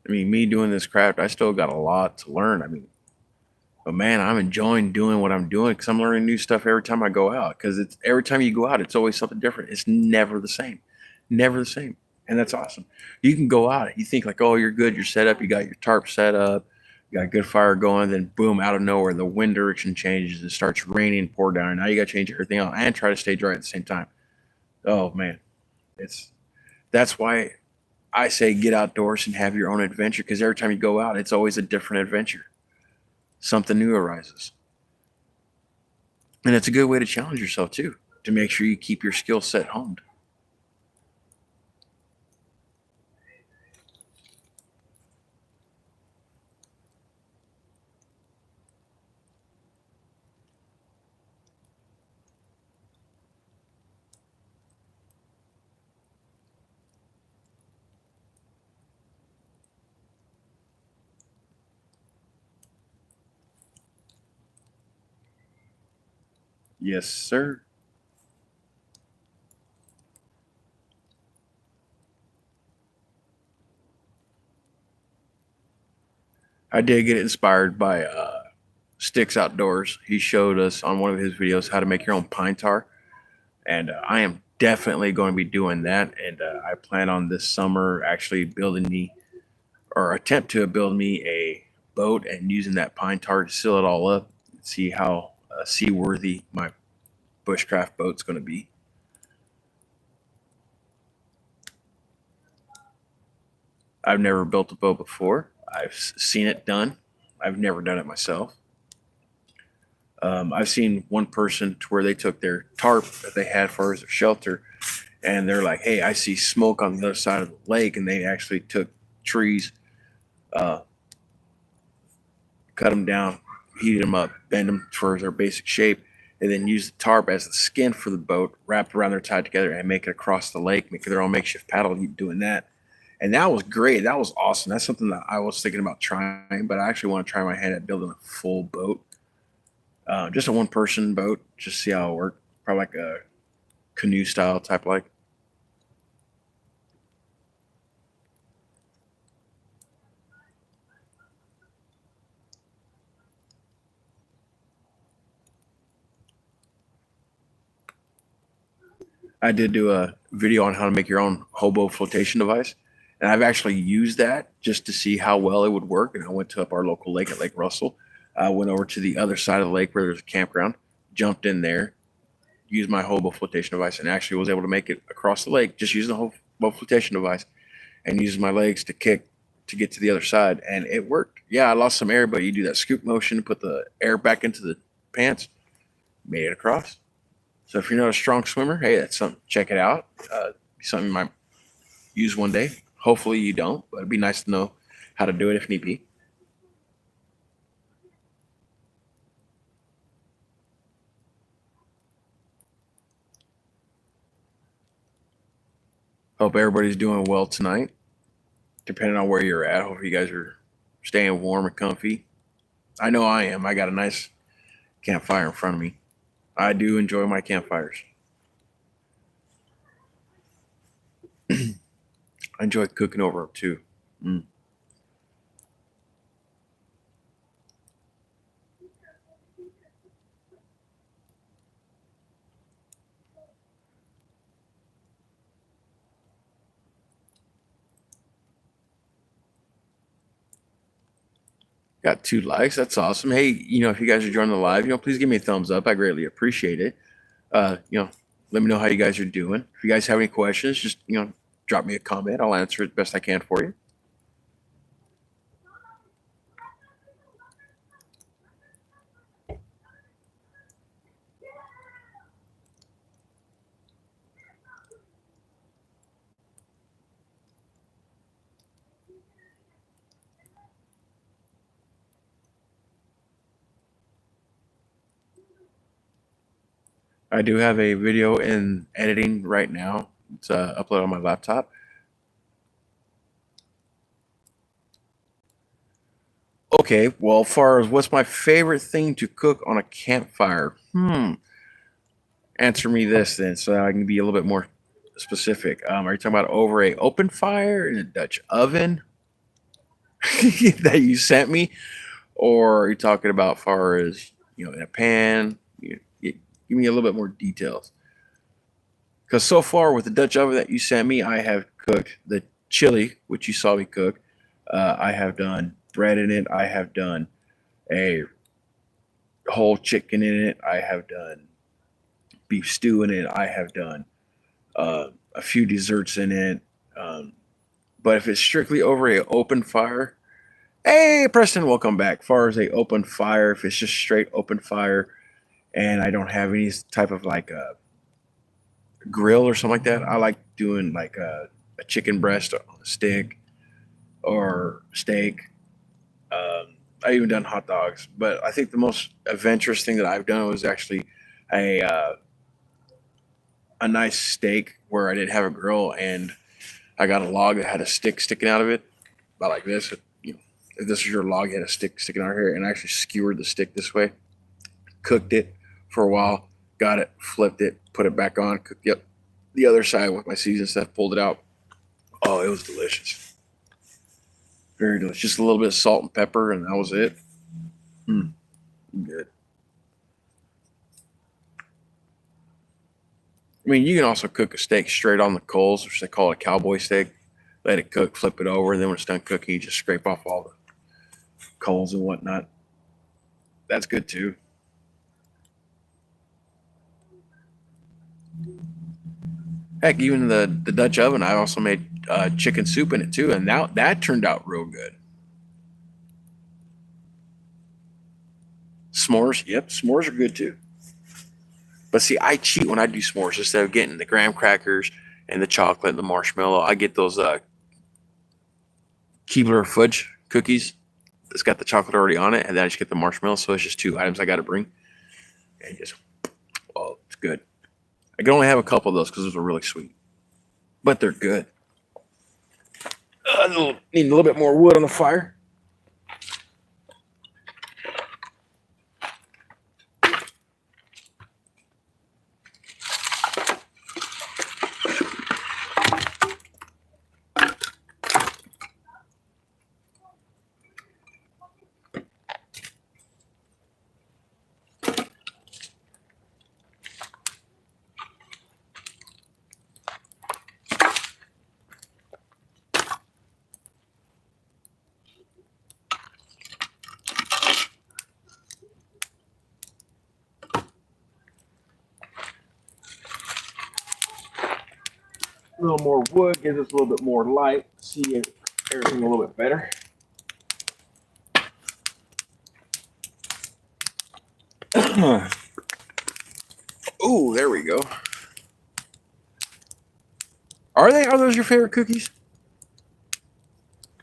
I mean, me doing this craft, I still got a lot to learn. I mean, but man, I'm enjoying doing what I'm doing because I'm learning new stuff every time I go out. Because it's every time you go out, it's always something different. It's never the same, never the same, and that's awesome. You can go out, you think like, oh, you're good, you're set up, you got your tarp set up, you got a good fire going. Then boom, out of nowhere, the wind direction changes. It starts raining, pour down. Now you got to change everything out and try to stay dry at the same time. Oh man, it's that's why I say get outdoors and have your own adventure, because every time you go out, it's always a different adventure. Something new arises. And it's a good way to challenge yourself too, to make sure you keep your skill set honed. Yes, sir. I did get inspired by Sticks Outdoors. He showed us on one of his videos how to make your own pine tar. And I am definitely going to be doing that. And I plan on this summer actually building me, or attempt to build me, a boat and using that pine tar to seal it all up and see how seaworthy my bushcraft boat's going to be. I've never built a boat before. I've seen it done. I've never done it myself. I've seen one person to where they took their tarp that they had for as a shelter, and they're like, "Hey, I see smoke on the other side of the lake," and they actually took trees, uh, cut them down, heated them up, bend them for their basic shape, and then use the tarp as the skin for the boat, wrapped around their tied together, and make it across the lake, make their own makeshift paddle, doing that. And that was great. That was awesome. That's something that I was thinking about trying, but I actually want to try my hand at building a full boat, just a one person boat, just see how it works. Probably like a canoe style type, like. I did do a video on how to make your own hobo flotation device, and I've actually used that just to see how well it would work. And I went to up our local lake at Lake Russell. I went over to the other side of the lake where there's a campground, jumped in there, used my hobo flotation device, and actually was able to make it across the lake just using the hobo flotation device and using my legs to kick to get to the other side, and it worked. Yeah, I lost some air, but you do that scoop motion, put the air back into the pants, made it across. So if you're not a strong swimmer, hey, that's something. Check it out. Something you might use one day. Hopefully you don't, but it'd be nice to know how to do it if need be. Hope everybody's doing well tonight. Depending on where you're at, hope you guys are staying warm and comfy. I know I am. I got a nice campfire in front of me. I do enjoy my campfires. I enjoy cooking over them too. Mm. Got 2 likes. That's awesome. Hey, if you guys are joining the live, please give me a thumbs up. I greatly appreciate it. Uh, you know, Let me know how you guys are doing. If you guys have any questions, just drop me a comment. I'll answer it best I can for you. I do have a video in editing right now. It's uploaded on my laptop. Okay, well, as far as what's my favorite thing to cook on a campfire? Answer me this then, so I can be a little bit more specific. Are you talking about over a open fire in a Dutch oven that you sent me, or are you talking about far as in a pan? Give me a little bit more details. Because so far with the Dutch oven that you sent me, I have cooked the chili, which you saw me cook. I have done bread in it. I have done a whole chicken in it. I have done beef stew in it. I have done a few desserts in it. But if it's strictly over a open fire, hey Preston, welcome back. Far as a open fire, if it's just straight open fire, and I don't have any type of like a grill or something like that, I like doing like a chicken breast on a stick or steak. I even done hot dogs, but I think the most adventurous thing that I've done was actually a uh, a nice steak where I didn't have a grill and I got a log that had a stick sticking out of it, about like this. If this was your log, you had a stick sticking out here, and I actually skewered the stick this way, cooked it for a while, got it, flipped it, put it back on, cooked the other side with my seasoning stuff, pulled it out. Oh, it was delicious. Very delicious. Just a little bit of salt and pepper, and that was it. Good. I mean, you can also cook a steak straight on the coals, which they call it a cowboy steak. Let it cook, flip it over, and then when it's done cooking, you just scrape off all the coals and whatnot. That's good too. Heck, even the Dutch oven, I also made chicken soup in it too, and now that turned out real good. S'mores, yep, s'mores are good too. But see, I cheat when I do s'mores. Instead of getting the graham crackers and the chocolate and the marshmallow, I get those Keebler fudge cookies. It's got the chocolate already on it, and then I just get the marshmallow. So it's just 2 items I got to bring, and just it's good. I can only have a couple of those because those are really sweet, but they're good. Need a little bit more wood on the fire. A little more wood gives us a little bit more light. See everything a little bit better. Oh, there we go. Are those your favorite cookies?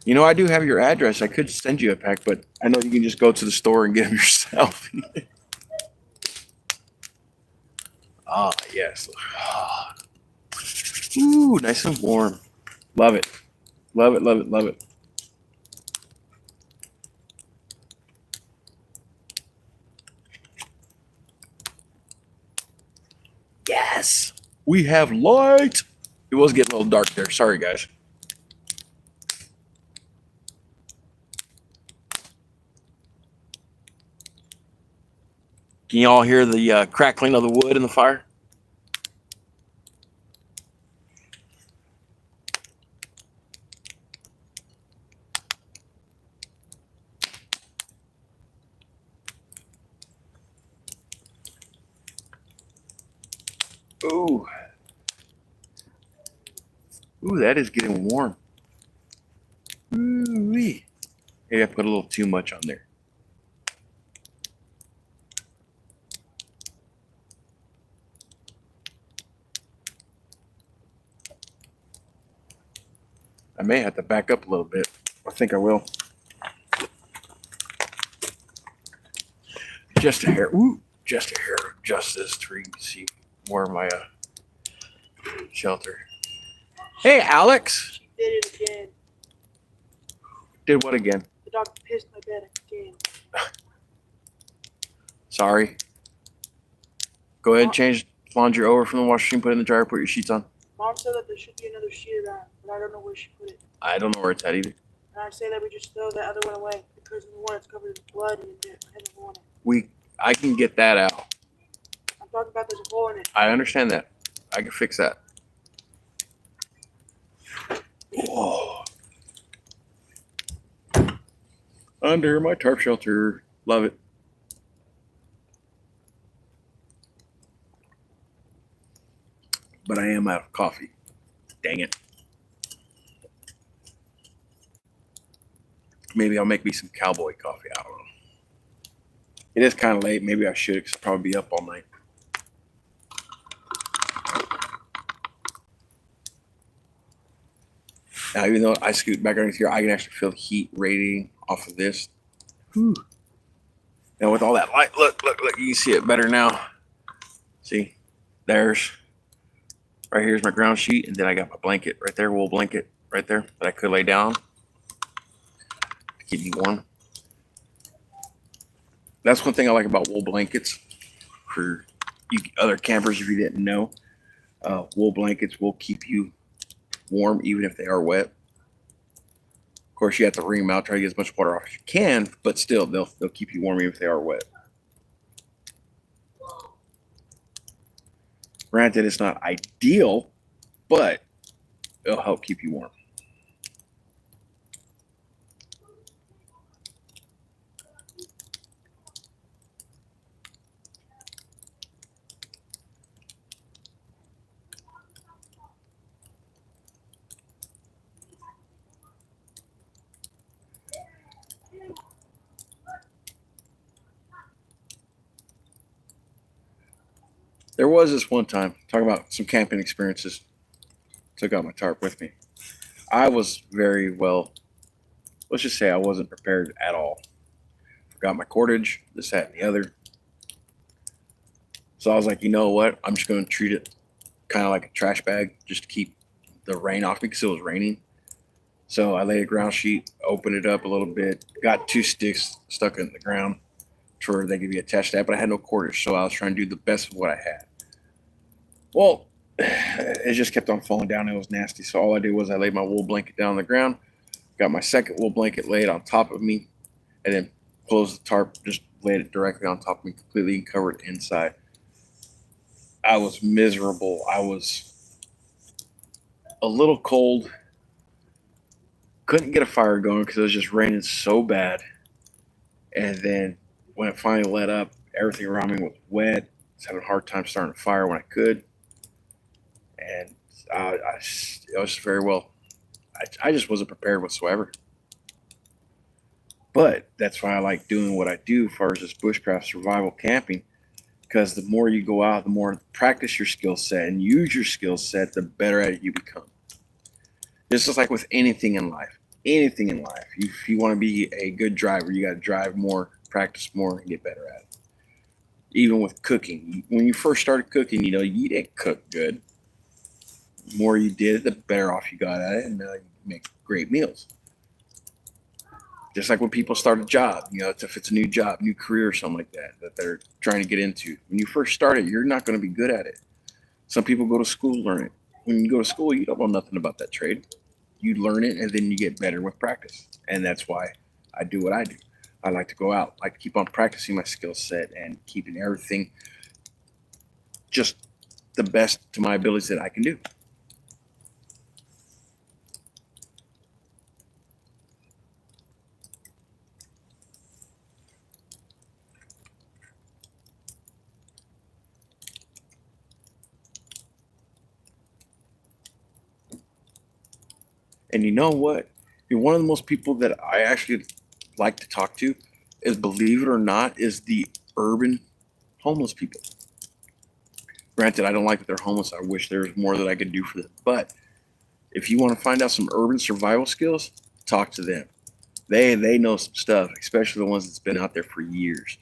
You know, I do have your address. I could send you a pack, but I know you can just go to the store and get them yourself. Ah, yes. Ah. Ooh, nice and warm. Love it. Love it, love it, love it. Yes. We have light. It was getting a little dark there. Sorry, guys. Can you all hear the crackling of the wood in the fire? Ooh. Ooh, that is getting warm. Ooh-wee. Maybe I put a little too much on there. I may have to back up a little bit. I think I will. Just a hair. Ooh, just a hair. Just this to see more of my shelter. Hey, Alex. She did it again. Did what again? The dog pissed my bed again. Sorry. Go ahead and change laundry over from the washing machine, put it in the dryer, put your sheets on. Mom said that there should be another sheet around, but I don't know where she put it. I don't know where it's at either. And I say that we just throw that other one away because the one that's covered in blood and I don't want it. I can get that out. I'm talking about there's a hole in it. I understand that. I can fix that. Whoa. Under my tarp shelter. Love it. But I am out of coffee. Dang it. Maybe I'll make me some cowboy coffee. I don't know. It is kind of late. Maybe I should, because I'll probably be up all night. Now, even though I scoot back underneath here, I can actually feel the heat radiating off of this. Whew. Now, with all that light, look, you can see it better now. See, right here's my ground sheet, and then I got my blanket right there, wool blanket right there that I could lay down to keep me warm. That's one thing I like about wool blankets for you other campers, if you didn't know. Wool blankets will keep you warm even if they are wet. Of course, you have to wring them out, try to get as much water off as you can, but still, they'll keep you warm even if they are wet. Granted, it's not ideal, but it'll help keep you warm. There was this one time, talking about some camping experiences, took out my tarp with me. I was very well, let's just say I wasn't prepared at all. Forgot my cordage, this, that, and the other. So I was like, you know what? I'm just going to treat it kind of like a trash bag, just to keep the rain off me because it was raining. So I laid a ground sheet, opened it up a little bit, got 2 sticks stuck in the ground to where they could be attached to that, but I had no cordage, so I was trying to do the best of what I had. Well, it just kept on falling down. It was nasty. So all I did was I laid my wool blanket down on the ground, got my second wool blanket laid on top of me, and then closed the tarp, just laid it directly on top of me, completely covered inside. I was miserable. I was a little cold. Couldn't get a fire going because it was just raining so bad. And then when it finally let up, everything around me was wet. I was having a hard time starting a fire when I could. And it was very well. I just wasn't prepared whatsoever. But that's why I like doing what I do as far as this bushcraft survival camping, because the more you go out, the more practice your skill set and use your skill set, the better at it you become. This is like with anything in life. Anything in life. If you want to be a good driver, you got to drive more, practice more, and get better at it. Even with cooking, when you first started cooking, you didn't cook good. The more you did it, the better off you got at it, and now you make great meals. Just like when people start a job, if it's a new job, new career, or something like that they're trying to get into. When you first start it, you're not going to be good at it. Some people go to school to learn it. When you go to school, you don't know nothing about that trade. You learn it, and then you get better with practice. And that's why I do what I do. I like to go out, I like to keep on practicing my skill set and keeping everything just the best to my abilities that I can do. And you know what? You're one of the most people that I actually like to talk to is, believe it or not, is the urban homeless people. Granted, I don't like that they're homeless. I wish there was more that I could do for them. But if you want to find out some urban survival skills, talk to them. They know some stuff, especially the ones that's been out there for years.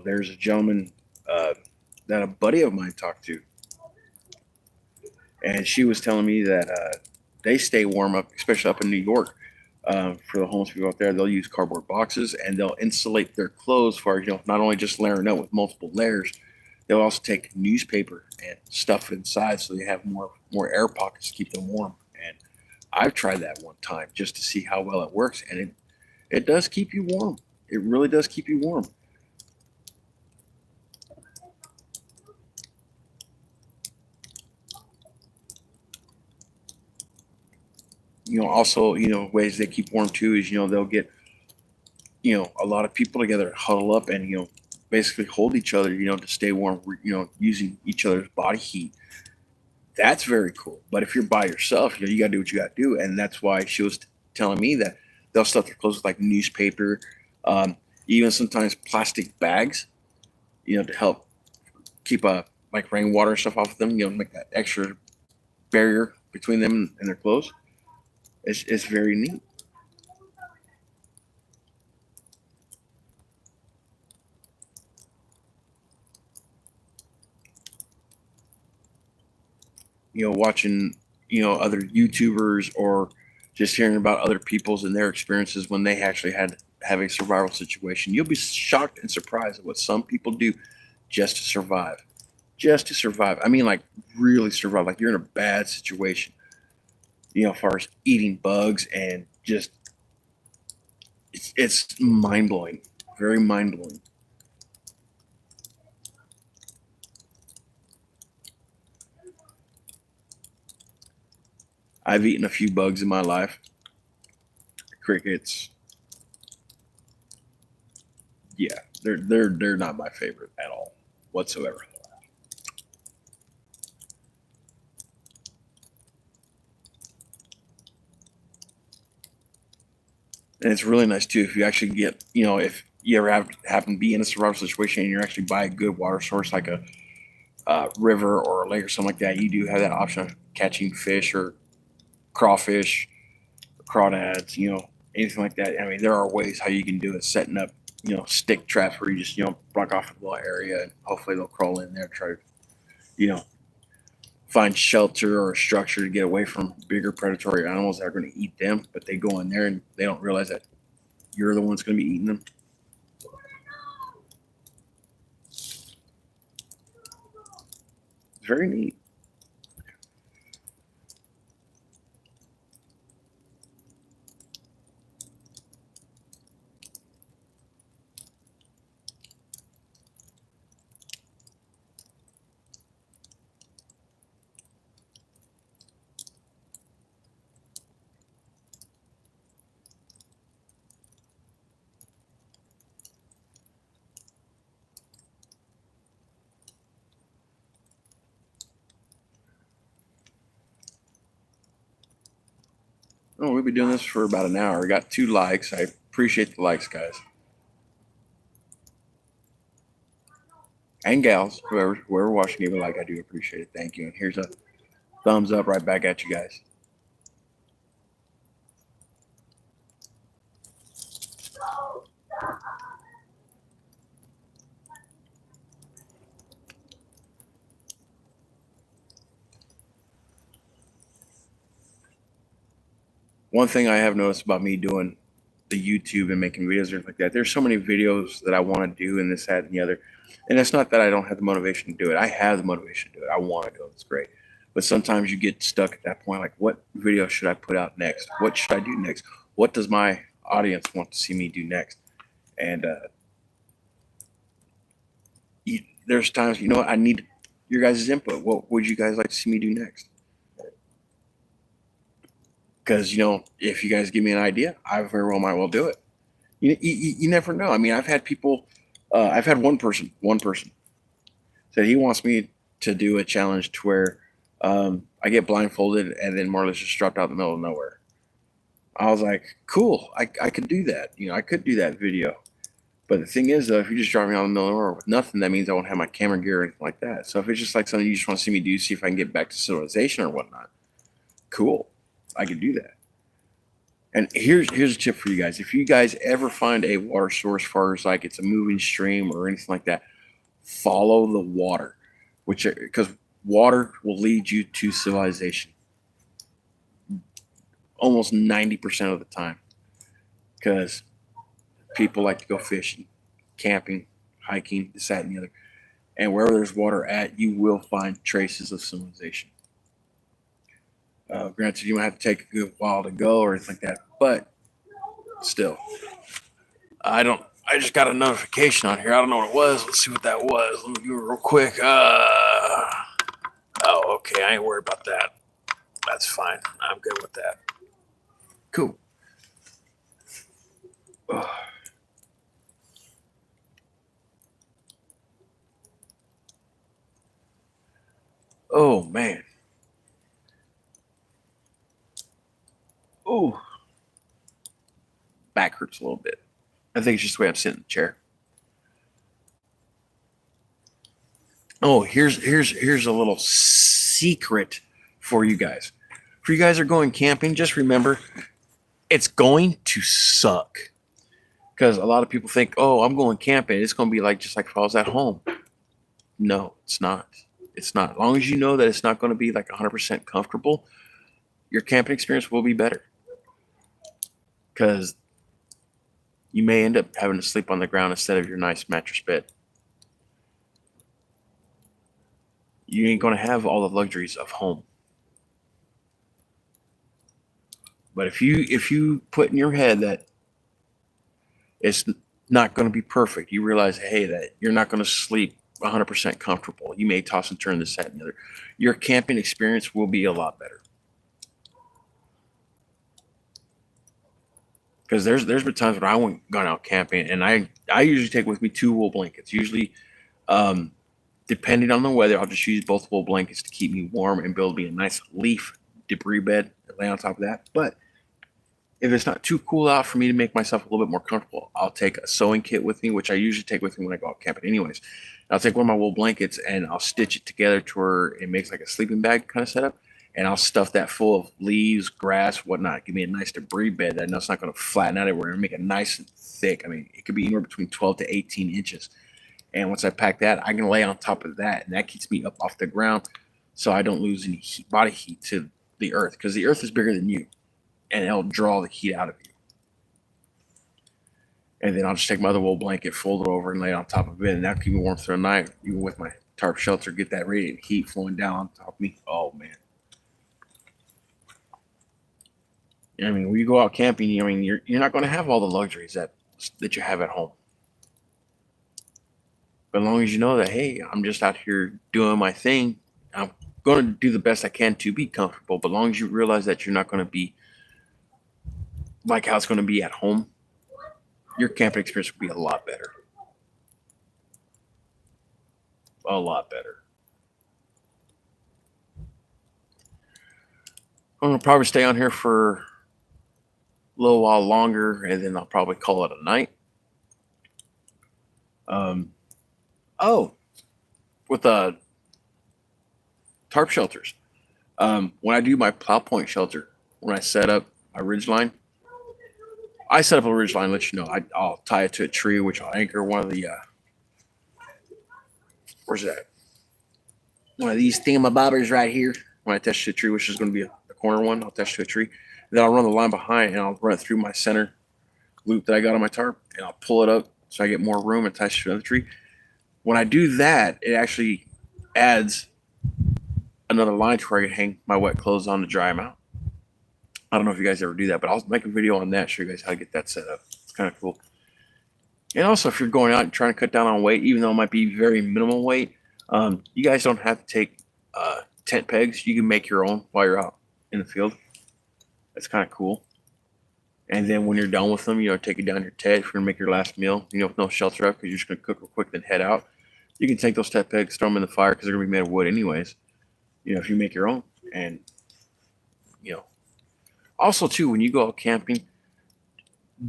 There's a gentleman that a buddy of mine talked to, and she was telling me that they stay warm up, especially up in New York. For the homeless people out there, they'll use cardboard boxes and they'll insulate their clothes for not only just layering up with multiple layers, they'll also take newspaper and stuff inside so they have more air pockets to keep them warm. And I've tried that one time just to see how well it works, and it does keep you warm. It really does keep you warm. Also, ways they keep warm too is, they'll get, a lot of people together, huddle up and, basically hold each other, to stay warm, using each other's body heat. That's very cool. But if you're by yourself, you got to do what you got to do. And that's why she was telling me that they'll stuff their clothes with like newspaper, even sometimes plastic bags, to help keep like rainwater and stuff off of them, make that extra barrier between them and their clothes. It's very neat. Watching, other YouTubers or just hearing about other people's and their experiences when they actually had have a survival situation. You'll be shocked and surprised at what some people do just to survive. Just to survive. I mean, like really survive. Like you're in a bad situation, as far as eating bugs and just it's mind blowing. Very mind blowing. I've eaten a few bugs in my life. Crickets. Yeah, they're not my favorite at all whatsoever. And it's really nice too if you actually get, if you ever happen to be in a survival situation and you're actually by a good water source like a river or a lake or something like that, you do have that option of catching fish or crawfish, crawdads, anything like that. I mean, there are ways how you can do it, setting up, stick traps where you just, block off a little area and hopefully they'll crawl in there, try to, you know, find shelter or a structure to get away from bigger predatory animals that are going to eat them, but they go in there and they don't realize that you're the one's going to be eating them. It's very neat. Oh, we've been doing this for about an hour. We got 2 likes. I appreciate the likes, guys. And gals, whoever watching, give a like. I do appreciate it. Thank you. And here's a thumbs up right back at you guys. One thing I have noticed about me doing the YouTube and making videos and like that, there's so many videos that I want to do and this, that, and the other. And it's not that I don't have the motivation to do it. I have the motivation to do it. I want to do it. It's great. But sometimes you get stuck at that point, like, what video should I put out next? What should I do next? What does my audience want to see me do next? And there's times, I need your guys' input. What would you guys like to see me do next? Because, if you guys give me an idea, I very well might well do it. You never know. I mean, I've had people, I've had one person said he wants me to do a challenge to where I get blindfolded and then more or less just dropped out in the middle of nowhere. I was like, cool, I could do that. I could do that video. But the thing is, though, if you just drop me out in the middle of nowhere with nothing, that means I won't have my camera gear or anything like that. So if it's just like something you just want to see me do, see if I can get back to civilization or whatnot, cool, I could do that. And here's a tip for you guys. If you guys ever find a water source, as far as like it's a moving stream or anything like that, follow the water, because water will lead you to civilization almost 90% of the time. Because people like to go fishing, camping, hiking, this, that, and the other. And wherever there's water at, you will find traces of civilization. Granted, you might have to take a good while to go or anything like that, but still, I just got a notification on here. I don't know what it was. Let's see what that was. Let me do it real quick. Oh, okay. I ain't worried about that. That's fine. I'm good with that. Cool. Oh, man. Oh, back hurts a little bit. I think it's just the way I'm sitting in the chair. Oh, here's a little secret for you guys. For you guys that are going camping, just remember, it's going to suck. Because a lot of people think, oh, I'm going camping, it's going to be like just like if I was at home. No, it's not. It's not. As long as you know that it's not going to be like 100% comfortable, your camping experience will be better. Because you may end up having to sleep on the ground instead of your nice mattress bed. You ain't going to have all the luxuries of home. But if you put in your head that it's not going to be perfect, you realize, hey, that you're not going to sleep 100% comfortable. You may toss and turn this, that, and the other. Your camping experience will be a lot better. Because there's been times when I gone out camping, and I usually take with me 2 wool blankets. Usually, depending on the weather, I'll just use both wool blankets to keep me warm and build me a nice leaf debris bed and lay on top of that. But if it's not too cool out for me to make myself a little bit more comfortable, I'll take a sewing kit with me, which I usually take with me when I go out camping anyways. I'll take one of my wool blankets and I'll stitch it together to where it makes like a sleeping bag kind of setup. And I'll stuff that full of leaves, grass, whatnot. Give me a nice debris bed that I know it's not going to flatten out everywhere and make it nice and thick. I mean, it could be anywhere between 12 to 18 inches. And once I pack that, I can lay on top of that. And that keeps me up off the ground so I don't lose any body heat to the earth. Because the earth is bigger than you. And it'll draw the heat out of you. And then I'll just take my other wool blanket, fold it over, and lay it on top of it. And that'll keep me warm through the night, even with my tarp shelter, get that radiant heat flowing down on top of me. Oh, man. I mean, when you go out camping, you're not going to have all the luxuries that you have at home. But as long as you know that, hey, I'm just out here doing my thing, I'm going to do the best I can to be comfortable. But as long as you realize that you're not going to be like how it's going to be at home, your camping experience will be a lot better. A lot better. I'm going to probably stay on here for little while longer, and then I'll probably call it a night. Oh, with tarp shelters. When I do my plow point shelter, when I set up my ridge line, I set up a ridge line. Let you know, I'll tie it to a tree, which I'll anchor one of the where's that? One of these thingamabobbers right here. When I attach to a tree, which is going to be a corner one, I'll attach to a tree. And then I'll run the line behind, and I'll run it through my center loop that I got on my tarp, and I'll pull it up so I get more room attached to another tree. When I do that, it actually adds another line to where I can hang my wet clothes on to dry them out. I don't know if you guys ever do that, but I'll make a video on that, show you guys how to get that set up. It's kind of cool. And also, if you're going out and trying to cut down on weight, even though it might be very minimal weight, you guys don't have to take tent pegs. You can make your own while you're out in the field. That's kind of cool. And then when you're done with them, take it down your tent. If you're going to make your last meal, with no shelter up because you're just going to cook real quick, then head out. You can take those tent pegs, throw them in the fire because they're going to be made of wood anyways. If you make your own. And, also too, when you go out camping,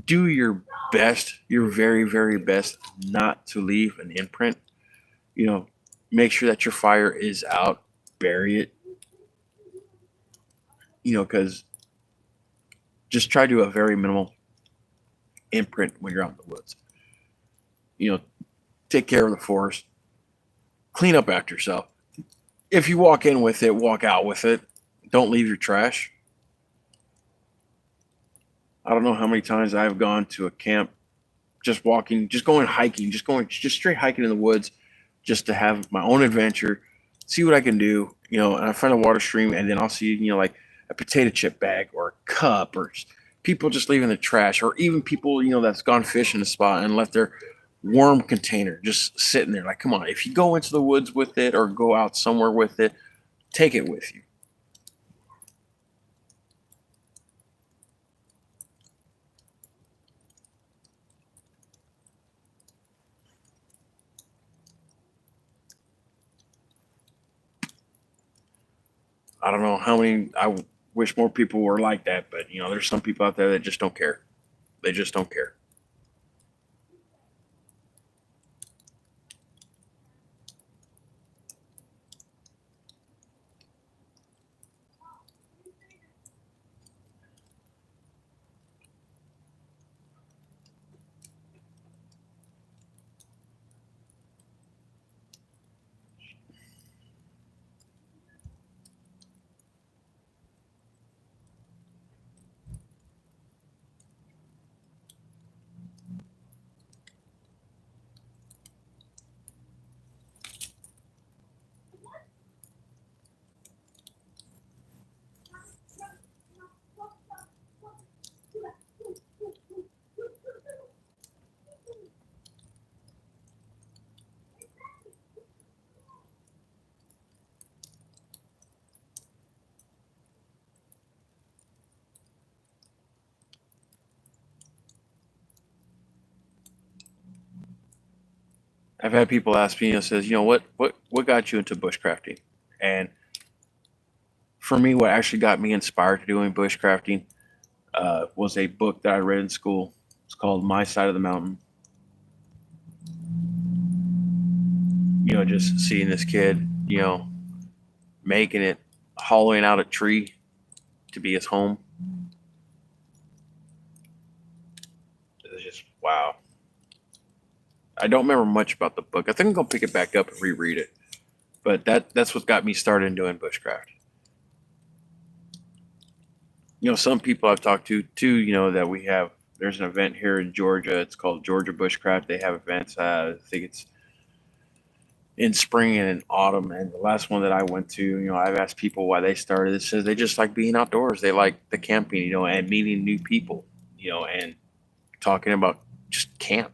do your best, your very, very best not to leave an imprint. Make sure that your fire is out, bury it, because just try to do a very minimal imprint when you're out in the woods. Take care of the forest, clean up after yourself. If you walk in with it, walk out with it. Don't leave your trash. I don't know how many times I've gone to a camp, just going hiking, just straight hiking in the woods, just to have my own adventure, see what I can do, and I find a water stream, and then I'll see, like a potato chip bag or a cup, or people just leaving the trash, or even people, that's gone fishing a spot and left their worm container just sitting there. Like, come on, if you go into the woods with it or go out somewhere with it, take it with you. I don't know how many. I wish more people were like that, but there's some people out there that just don't care. They just don't care. I've had people ask me, says, what got you into bushcrafting? And for me, what actually got me inspired to doing bushcrafting was a book that I read in school. It's called My Side of the Mountain. Just seeing this kid, making it, hollowing out a tree to be his home. It was just, wow. I don't remember much about the book. I think I'm going to pick it back up and reread it. But that's what got me started in doing bushcraft. Some people I've talked to too, that there's an event here in Georgia. It's called Georgia Bushcraft. They have events. I think it's in spring and in autumn. And the last one that I went to, I've asked people why they started. It says they just like being outdoors. They like the camping, and meeting new people, and talking about just camp.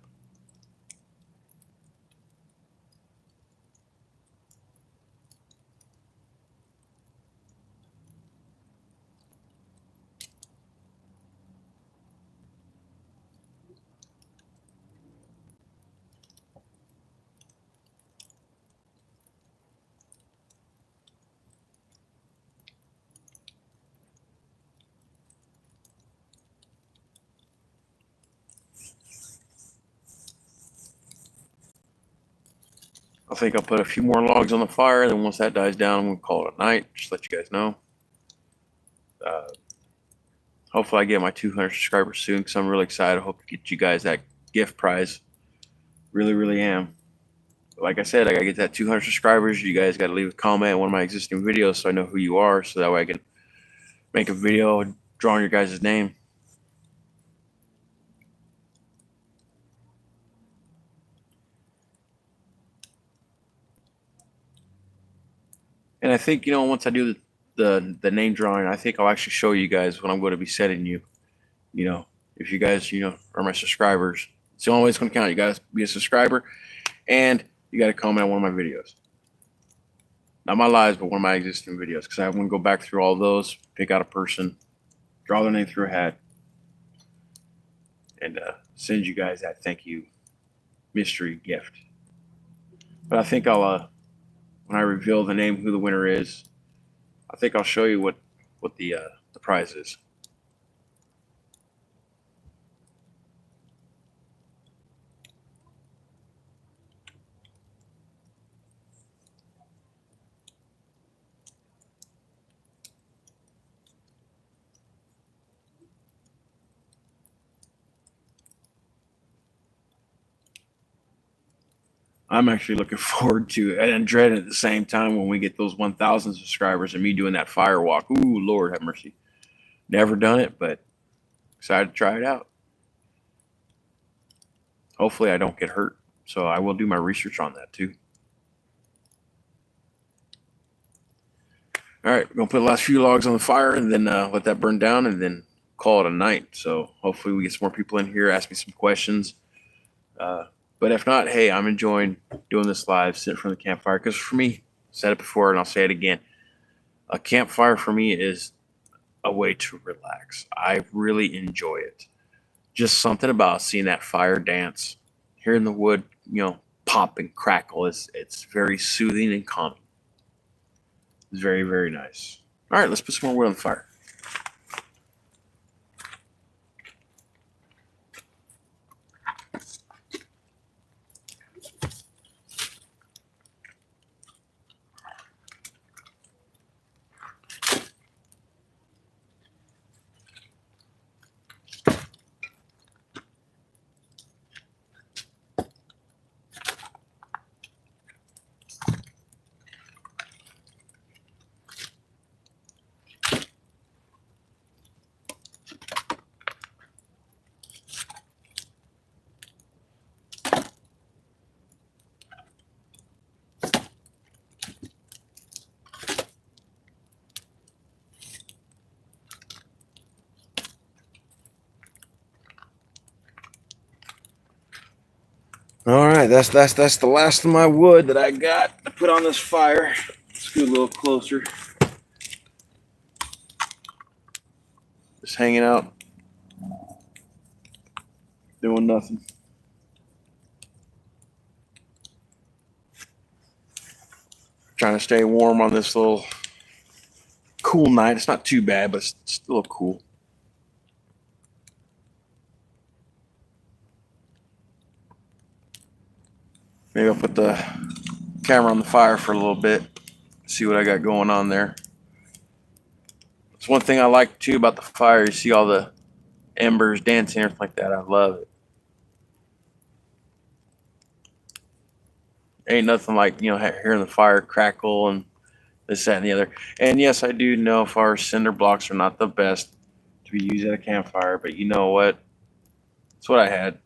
I think I'll put a few more logs on the fire, and then once that dies down, we'll call it a night. Just let you guys know. Hopefully I get my 200 subscribers soon, because I'm really excited. I hope to get you guys that gift prize. Really, really am. Like I said, I gotta get that 200 subscribers. You guys gotta leave a comment on one of my existing videos so I know who you are, so that way I can make a video drawing your guys' name. And I think, once I do the name drawing, I think I'll actually show you guys what I'm going to be setting you. If you guys, are my subscribers, it's the only way it's going to count. You guys be a subscriber, and you got to comment on one of my videos. Not my lives, but one of my existing videos, because I'm going to go back through all those, pick out a person, draw their name through a hat, and send you guys that thank you mystery gift. But I think I'll, when I reveal the name, who the winner is, I think I'll show you what the prize is. I'm actually looking forward to it and dreading at the same time when we get those 1,000 subscribers and me doing that fire walk. Ooh, Lord have mercy. Never done it, but excited to try it out. Hopefully I don't get hurt. So I will do my research on that too. All right, we're going to put the last few logs on the fire and then let that burn down and then call it a night. So hopefully we get some more people in here, ask me some questions. But if not, hey, I'm enjoying doing this live, sitting in front of the campfire. Because for me, I said it before and I'll say it again, a campfire for me is a way to relax. I really enjoy it. Just something about seeing that fire dance, hearing the wood, pop and crackle. It's very soothing and calming. It's very, very nice. All right, let's put some more wood on the fire. All right, that's the last of my wood that I got to put on this fire. Let's get a little closer. Just hanging out, doing nothing. Trying to stay warm on this little cool night. It's not too bad, but it's still cool. Maybe I'll put the camera on the fire for a little bit, see what I got going on there. It's one thing I like too about the fire. You see all the embers dancing, everything like that. I love it. Ain't nothing like, hearing the fire crackle and this, that, and the other. And yes, I do know fire cinder blocks are not the best to be used at a campfire, but you know what? That's what I had.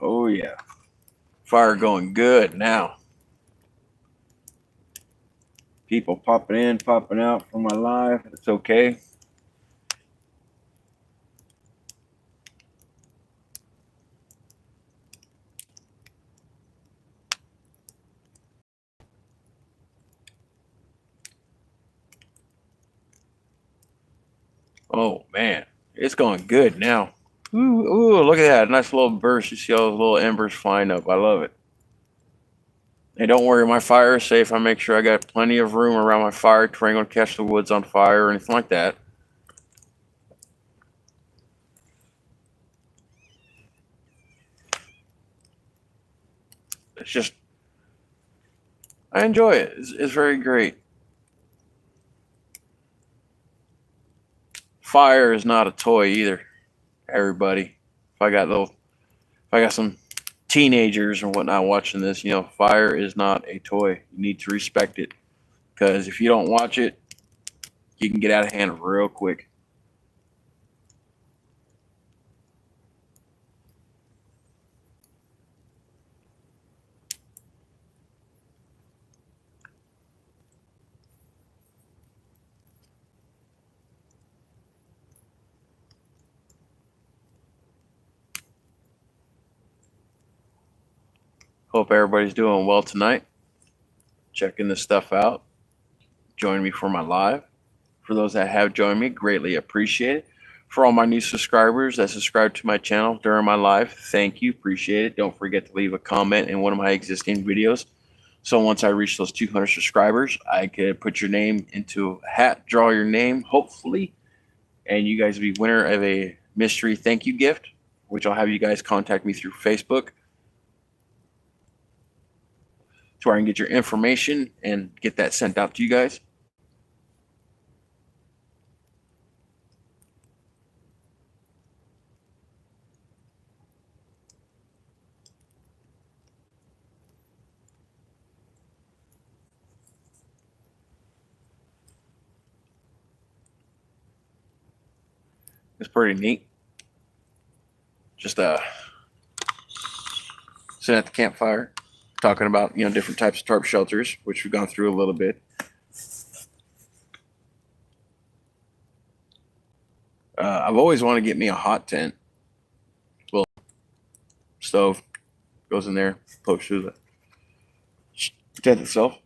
Oh yeah. Fire going good now. People popping in, popping out from my live. It's okay. Oh man, it's going good now. Ooh, look at that. Nice little burst. You see all those little embers flying up. I love it. Hey, don't worry, my fire is safe. I make sure I got plenty of room around my fire to ain't gonna catch the woods on fire or anything like that. It's just, I enjoy it. It's very great. Fire is not a toy either, everybody. If I got some teenagers and whatnot watching this, fire is not a toy. You need to respect it, because if you don't watch it, you can get out of hand real quick. Hope everybody's doing well tonight. Checking this stuff out. Join me for my live. For those that have joined me, greatly appreciate it. For all my new subscribers that subscribe to my channel during my live, thank you, appreciate it. Don't forget to leave a comment in one of my existing videos. So once I reach those 200 subscribers, I could put your name into a hat, draw your name, hopefully, and you guys will be winner of a mystery thank you gift, which I'll have you guys contact me through Facebook, so I can get your information and get that sent out to you guys. It's pretty neat. Just sitting at the campfire, talking about different types of tarp shelters, which we've gone through a little bit. I've always wanted to get me a hot tent. Little stove goes in there, close to the tent itself.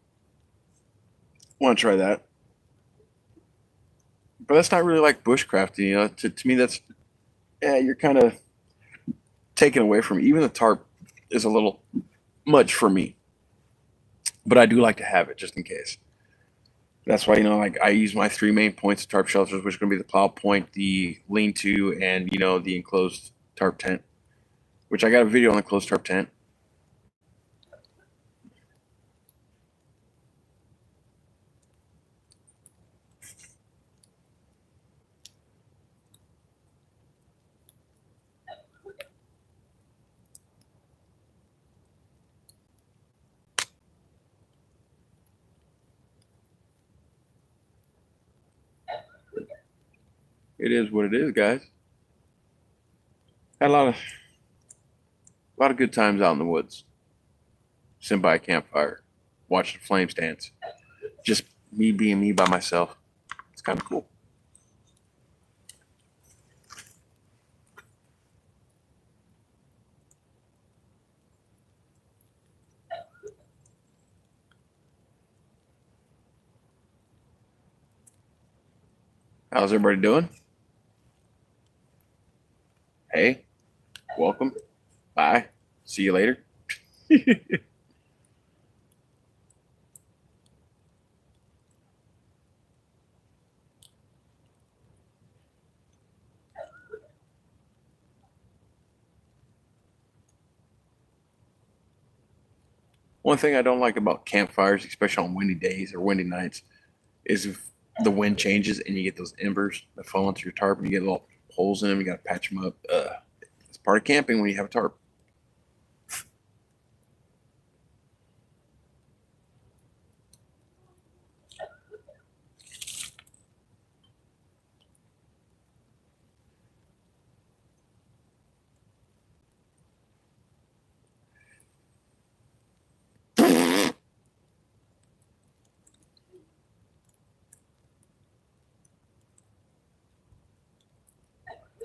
Want to try that, but that's not really like bushcrafting. To me, that's you're kind of taken away from me. Even the tarp is a little much for me, but I do like to have it just in case. That's why, like I use my three main points of tarp shelters, which are going to be the plow point, the lean-to, and the enclosed tarp tent, which I got a video on the closed tarp tent. It is what it is, guys. Had a lot of good times out in the woods, sitting by a campfire, watching flames dance. Just me being me by myself. It's kind of cool. How's everybody doing? Hey, welcome. Bye. See you later. One thing I don't like about campfires, especially on windy days or windy nights, is if the wind changes and you get those embers that fall into your tarp and you get little holes in them, you got to patch them up. It's part of camping when you have a tarp.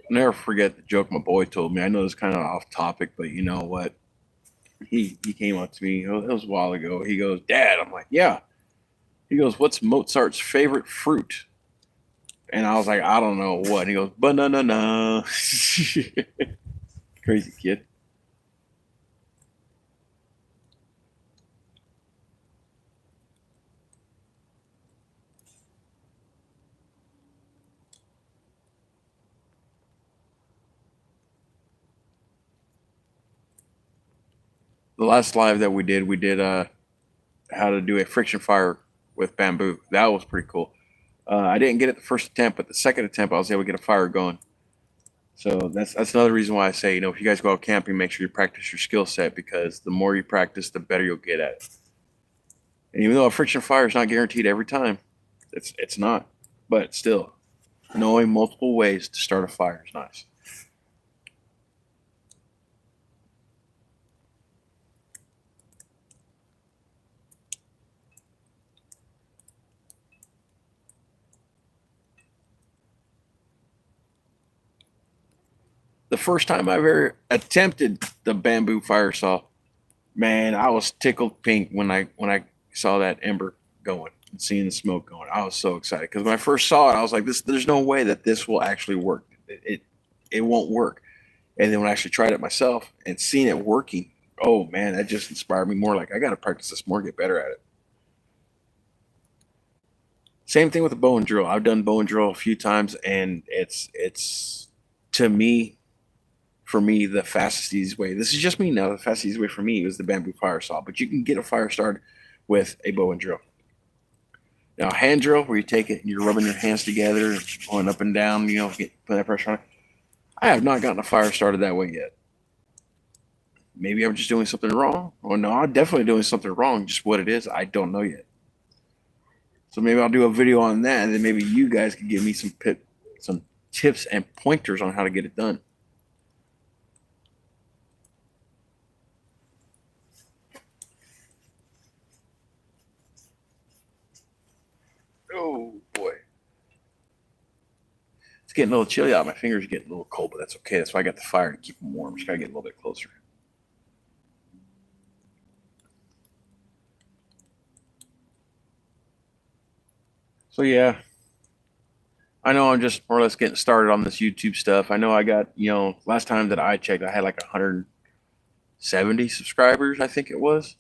never forget the joke my boy told me. I know it's kind of off topic, but you know what? He came up to me. It was a while ago. He goes, "Dad," I'm like, "Yeah." He goes, "What's Mozart's favorite fruit?" And I was like, "I don't know what." He goes, "Banana." Crazy kid. The last live that we did how to do a friction fire with bamboo. That was pretty cool. I didn't get it the first attempt, but the second attempt I was able to get a fire going. So that's another reason why I say, you know, if you guys go out camping, make sure you practice your skill set, because the more you practice, the better you'll get at it. And even though a friction fire is not guaranteed every time, it's not, but still, knowing multiple ways to start a fire is nice. The first time I ever attempted the bamboo fire saw, man, I was tickled pink when I saw that ember going and seeing the smoke going. I was so excited because when I first saw it, I was like, "This, there's no way that this will actually work. It won't work." And then when I actually tried it myself and seeing it working, oh man, that just inspired me more. Like, I got to practice this more, get better at it. Same thing with the bow and drill. I've done bow and drill a few times, and it's to me, for me, the fastest easiest way. This is just me now. The fastest easiest way for me is the bamboo fire saw, but you can get a fire started with a bow and drill. Now, hand drill, where you take it and you're rubbing your hands together, going up and down, you know, putting that pressure on it. I have not gotten a fire started that way yet. Maybe I'm just doing something wrong. Or no, I'm definitely doing something wrong. Just what it is, I don't know yet. So maybe I'll do a video on that, and then maybe you guys can give me some tips and pointers on how to get it done. Oh boy, it's getting a little chilly out. My fingers are getting a little cold, but that's okay. That's why I got the fire to keep them warm. Just gotta get a little bit closer. So yeah, I know I'm just more or less getting started on this YouTube stuff. I know I got, you know, last time that I checked, I had like 170 subscribers, I think it was,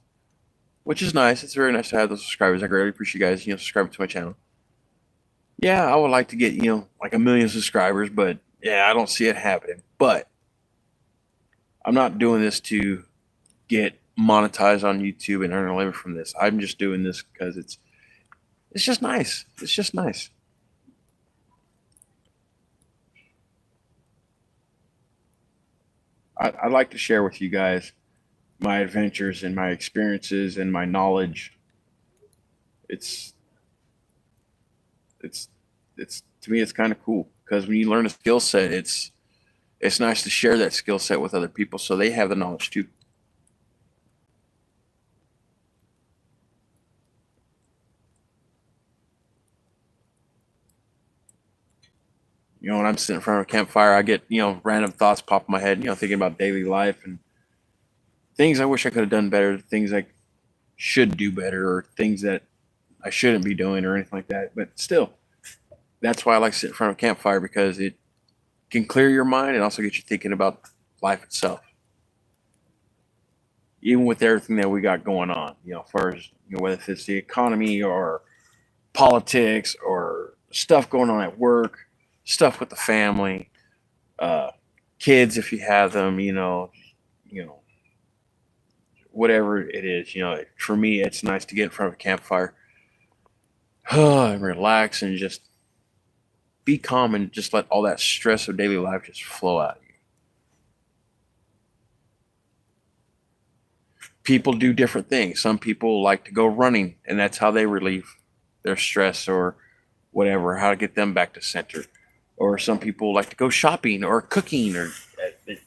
which is nice. It's very nice to have those subscribers. I greatly appreciate you guys, you know, subscribing to my channel. Yeah, I would like to get, you know, like 1 million subscribers, but yeah, I don't see it happening. But I'm not doing this to get monetized on YouTube and earn a living from this. I'm just doing this because it's just nice. It's just nice. I'd like to share with you guys my adventures and my experiences and my knowledge. It's it's it's to me it's kind of cool because when you learn a skill set, it's nice to share that skill set with other people so they have the knowledge too. You know, when I'm sitting in front of a campfire, I get, you know, random thoughts pop in my head, you know, thinking about daily life and things I wish I could have done better, things I should do better, or things that I shouldn't be doing, or anything like that. But still, that's why I like to sit in front of a campfire, because it can clear your mind and also get you thinking about life itself. Even with everything that we got going on, you know, as far as, you know, whether it's the economy or politics or stuff going on at work, stuff with the family, uh, kids if you have them, you know, whatever it is, you know. For me, it's nice to get in front of a campfire, and relax and just be calm and just let all that stress of daily life just flow out of you. People do different things. Some people like to go running, and that's how they relieve their stress or whatever, how to get them back to center. Or some people like to go shopping or cooking, or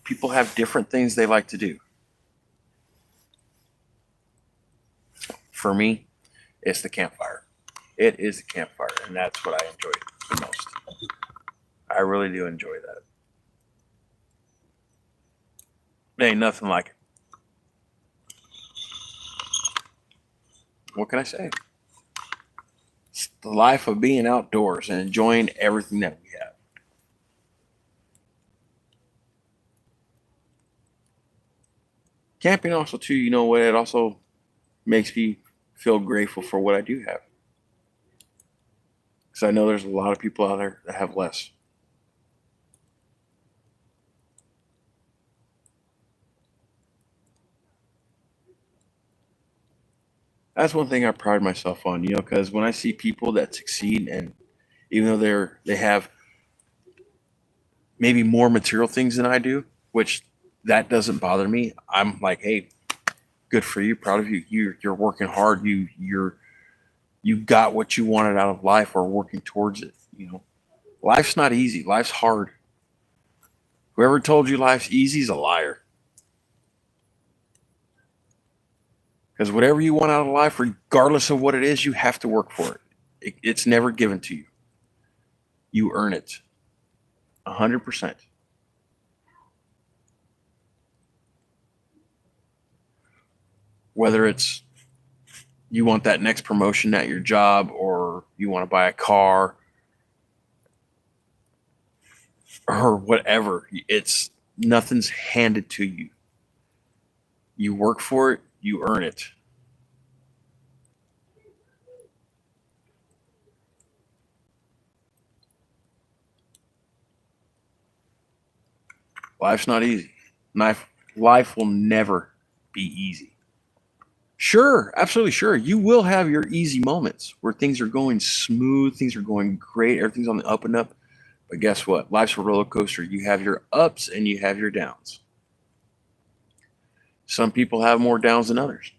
people have different things they like to do. For me, it's the campfire. It is the campfire, and that's what I enjoy the most. I really do enjoy that. There ain't nothing like it. What can I say? It's the life of being outdoors and enjoying everything that we have. Camping also too, you know what? It also makes me feel grateful for what I do have. Because I know there's a lot of people out there that have less. That's one thing I pride myself on, because when I see people that succeed, and even though they have maybe more material things than I do, which that doesn't bother me. I'm like, hey, good for you, proud of you. You're working hard. You got what you wanted out of life, or working towards it. Life's not easy. Life's hard. Whoever told you life's easy is a liar. Because whatever you want out of life, regardless of what it is, you have to work for it. It's never given to you. You earn it. 100%. Whether it's you want that next promotion at your job, or you want to buy a car, or whatever, it's nothing's handed to you. You work for it, you earn it. Life's not easy. Life will never be easy. Sure, absolutely sure. You will have your easy moments where things are going smooth, things are going great, everything's on the up and up. But guess what? Life's a roller coaster. You have your ups and you have your downs. Some people have more downs than others.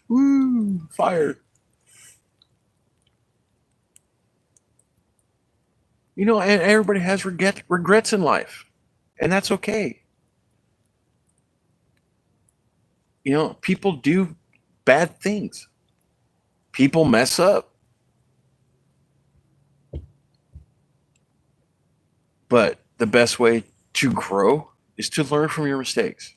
Woo, fire. And everybody has regrets in life, and that's okay. People do bad things. People mess up. But the best way to grow is to learn from your mistakes.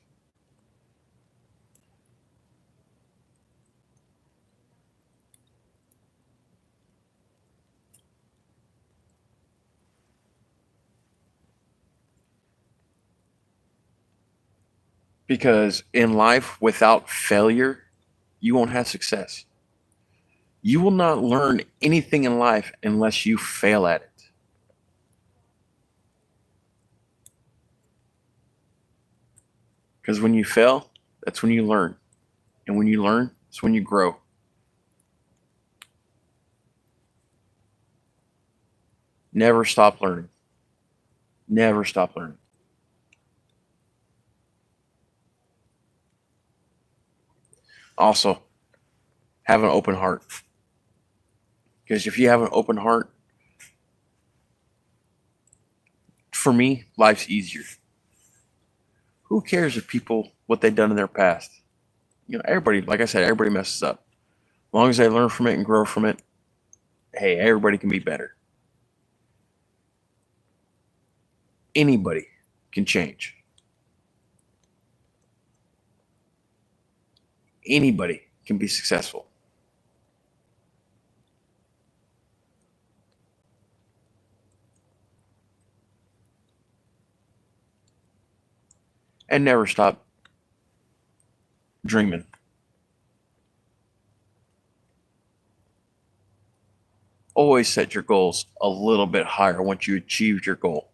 Because in life, without failure, you won't have success. You will not learn anything in life unless you fail at it. Because when you fail, that's when you learn. And when you learn, it's when you grow. Never stop learning. Never stop learning. Also, have an open heart. Because if you have an open heart, for me, life's easier. Who cares if people, what they've done in their past? Everybody, like I said, everybody messes up. As long as they learn from it and grow from it, hey, everybody can be better. Anybody can change. Anybody can be successful. And never stop dreaming. Always set your goals a little bit higher once you achieved your goal.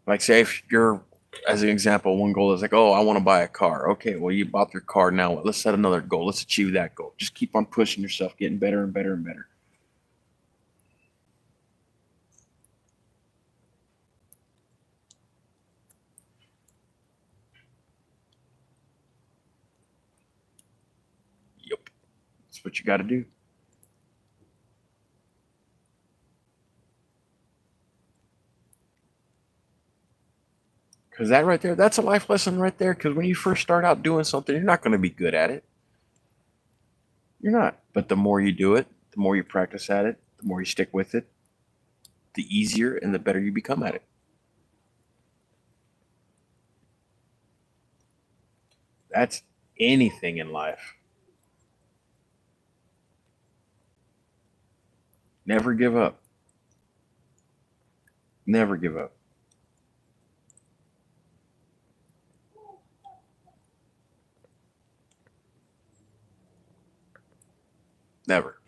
Like, say, if you're, as an example, one goal is like, oh, I want to buy a car. Okay, well, you bought your car. Now what? Let's set another goal. Let's achieve that goal. Just keep on pushing yourself, getting better and better and better. Yep. That's what you got to do. Because that right there, that's a life lesson right there. Because when you first start out doing something, you're not going to be good at it. You're not. But the more you do it, the more you practice at it, the more you stick with it, the easier and the better you become at it. That's anything in life. Never give up. Never give up. Never.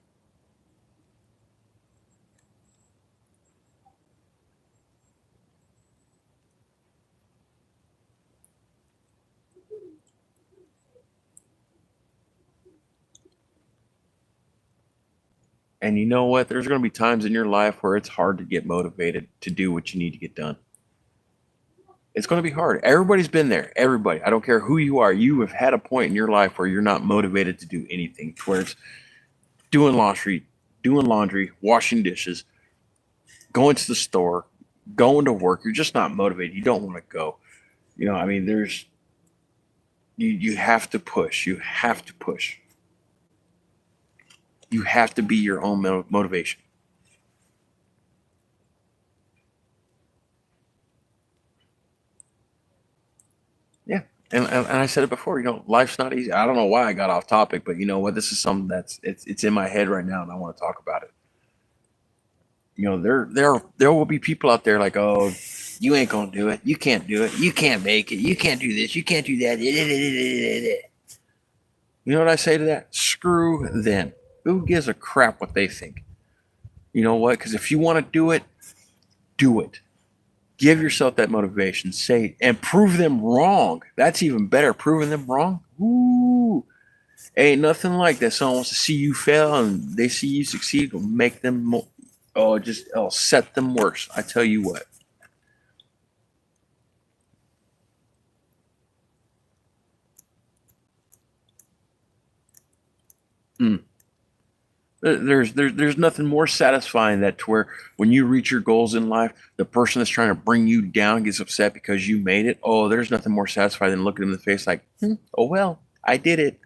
And you know what? There's going to be times in your life where it's hard to get motivated to do what you need to get done. It's going to be hard. Everybody's been there. Everybody. I don't care who you are. You have had a point in your life where you're not motivated to do anything. Where it's doing laundry, washing dishes, going to the store, going to work. You're just not motivated. You don't want to go. I mean, you have to push. You have to push. You have to be your own motivation. Yeah. And I said it before, life's not easy. I don't know why I got off topic, but you know what? This is something it's in my head right now and I want to talk about it. There will be people out there like, oh, you ain't gonna do it. You can't do it. You can't make it. You can't do this. You can't do that. You know what I say to that? Screw them. Who gives a crap what they think? You know what? Because if you want to do it, do it. Give yourself that motivation. Say it and prove them wrong. That's even better. Proving them wrong. Ooh, ain't nothing like that. Someone wants to see you fail and they see you succeed. It'll make them more. It'll set them worse. I tell you what. There's nothing more satisfying that to where when you reach your goals in life, the person that's trying to bring you down gets upset because you made it. Oh, there's nothing more satisfying than looking them in the face like, oh well, I did it.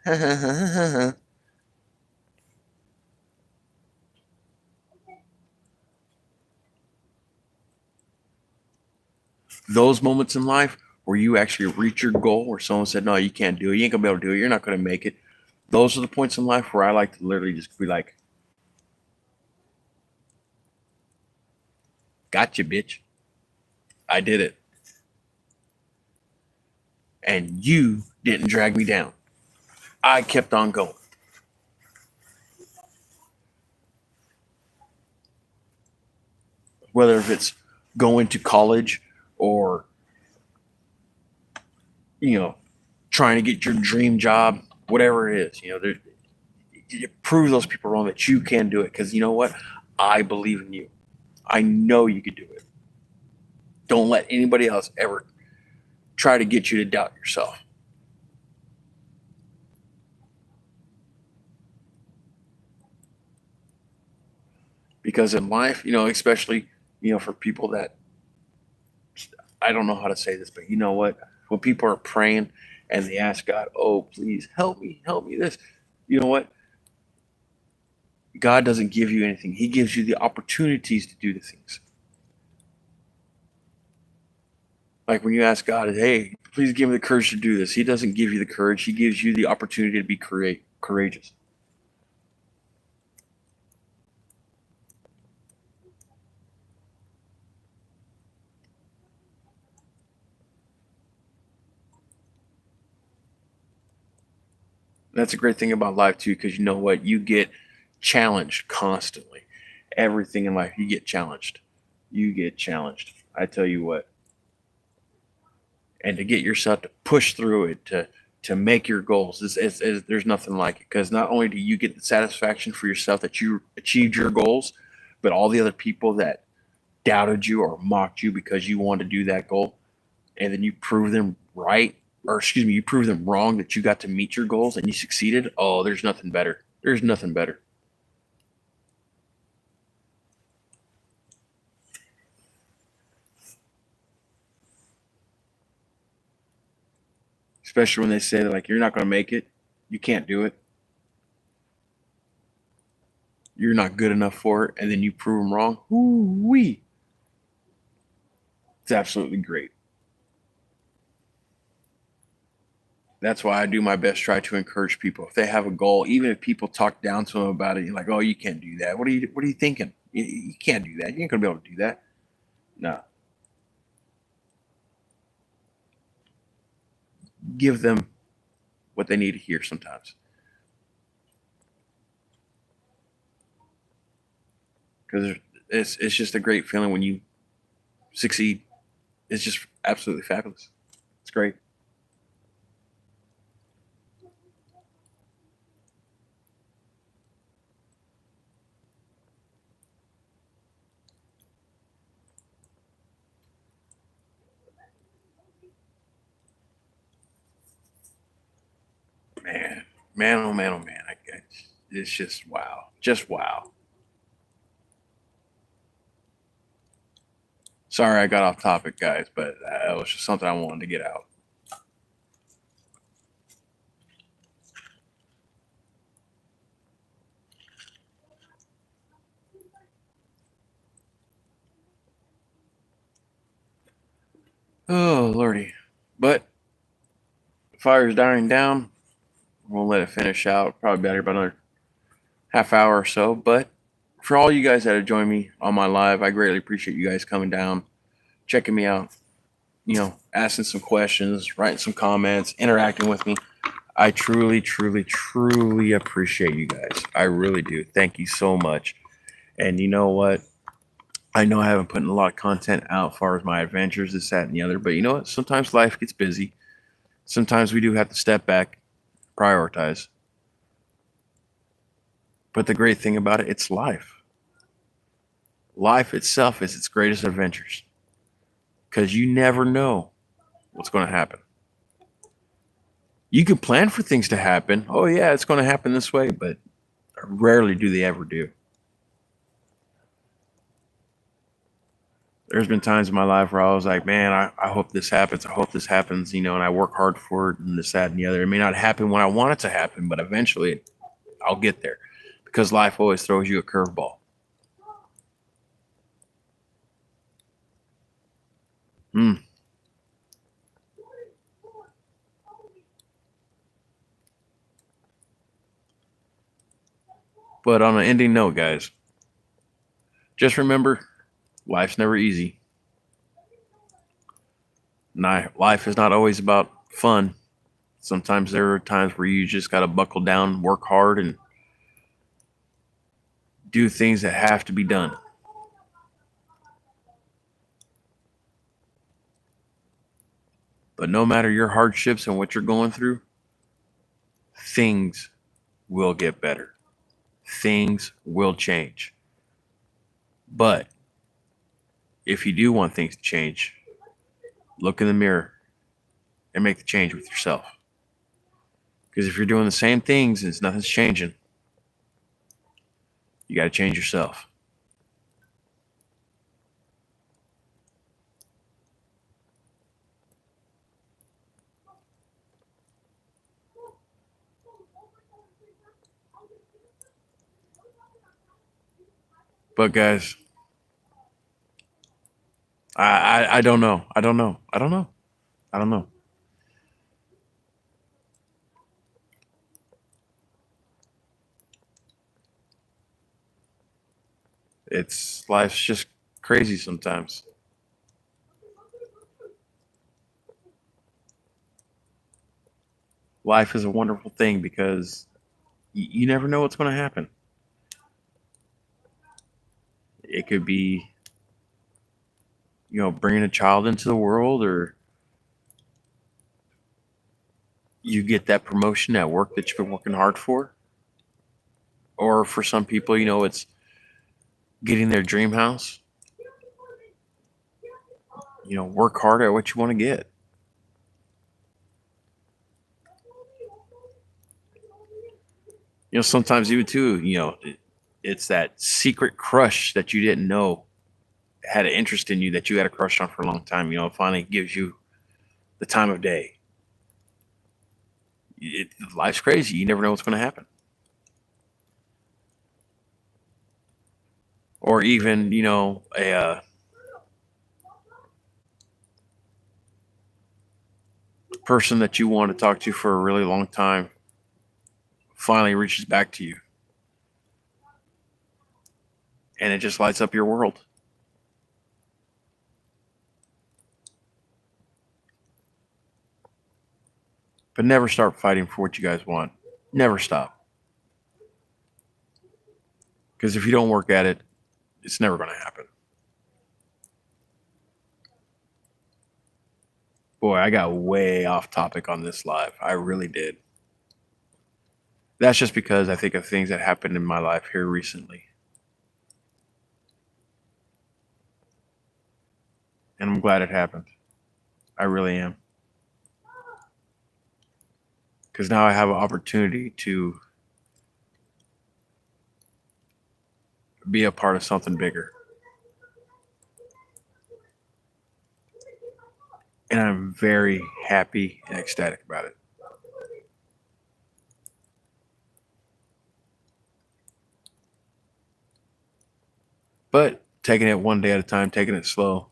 Those moments in life where you actually reach your goal, where someone said, no, you can't do it, you ain't gonna be able to do it, you're not gonna make it. Those are the points in life where I like to literally just be like, gotcha, bitch. I did it. And you didn't drag me down. I kept on going. Whether if it's going to college or, trying to get your dream job, whatever it is, you prove those people wrong that you can do it. Because you know what? I believe in you. I know you could do it. Don't let anybody else ever try to get you to doubt yourself. Because in life, especially, for people that, I don't know how to say this, but you know what? When people are praying and they ask God, oh, please help me this, you know what? God doesn't give you anything. He gives you the opportunities to do the things. Like when you ask God, hey, please give me the courage to do this. He doesn't give you the courage. He gives you the opportunity to be courageous. That's a great thing about life too, because you know what? You get challenged constantly. Everything in life, you get challenged. You get challenged. I tell you what. And to get yourself to push through it, to make your goals, there's nothing like it. Because not only do you get the satisfaction for yourself that you achieved your goals, but all the other people that doubted you or mocked you because you wanted to do that goal, and then you prove them right, or excuse me, you prove them wrong that you got to meet your goals and you succeeded. Oh, there's nothing better. There's nothing better. especially when they say that, like, you're not going to make it, you can't do it, you're not good enough for it, and then you prove them wrong. Ooh-wee. It's absolutely great. That's why I do my best, try to encourage people. If they have a goal, even if people talk down to them about it, you're like, oh, you can't do that. What are you thinking? You can't do that. You ain't gonna be able to do that. No. Give them what they need to hear sometimes. Because it's just a great feeling when you succeed. It's just absolutely fabulous. It's great. Man, man, oh man, oh man. It's just wow. Just wow. Sorry I got off topic, guys, but it was just something I wanted to get out. Oh, Lordy. But the fire's dying down. We'll let it finish out. Probably be out here about another half hour or so. But for all you guys that have joined me on my live, I greatly appreciate you guys coming down, checking me out, asking some questions, writing some comments, interacting with me. I truly, truly, truly appreciate you guys. I really do. Thank you so much. And you know what? I know I haven't put in a lot of content out as far as my adventures, this, that, and the other, but you know what? Sometimes life gets busy. Sometimes we do have to step back, prioritize. But the great thing about it, it's life. Life itself is its greatest adventures because you never know what's going to happen. You can plan for things to happen. Oh, yeah, it's going to happen this way, but rarely do they ever do. There's been times in my life where I was like, man, I hope this happens. I hope this happens, and I work hard for it and this, that, and the other. It may not happen when I want it to happen, but eventually I'll get there because life always throws you a curveball. But on an ending note, guys, just remember, life's never easy. Life is not always about fun. Sometimes there are times where you just got to buckle down, work hard, and do things that have to be done. But no matter your hardships and what you're going through, things will get better. Things will change. But if you do want things to change, look in the mirror and make the change with yourself. Because if you're doing the same things and nothing's changing, you got to change yourself. But guys, I don't know. I don't know. I don't know. I don't know. Life's just crazy sometimes. Life is a wonderful thing because you never know what's going to happen. It could be, bringing a child into the world, or you get that promotion at work that you've been working hard for. Or for some people, it's getting their dream house. Work hard at what you want to get. Sometimes even too, it's that secret crush that you didn't know had an interest in you, that you had a crush on for a long time. It finally gives you the time of day. life's crazy. You never know what's going to happen. Or even, a person that you want to talk to for a really long time finally reaches back to you. And it just lights up your world. But never start fighting for what you guys want. Never stop. Because if you don't work at it, it's never going to happen. Boy, I got way off topic on this live. I really did. That's just because I think of things that happened in my life here recently. And I'm glad it happened. I really am. Because now I have an opportunity to be a part of something bigger. And I'm very happy and ecstatic about it. But taking it one day at a time, taking it slow.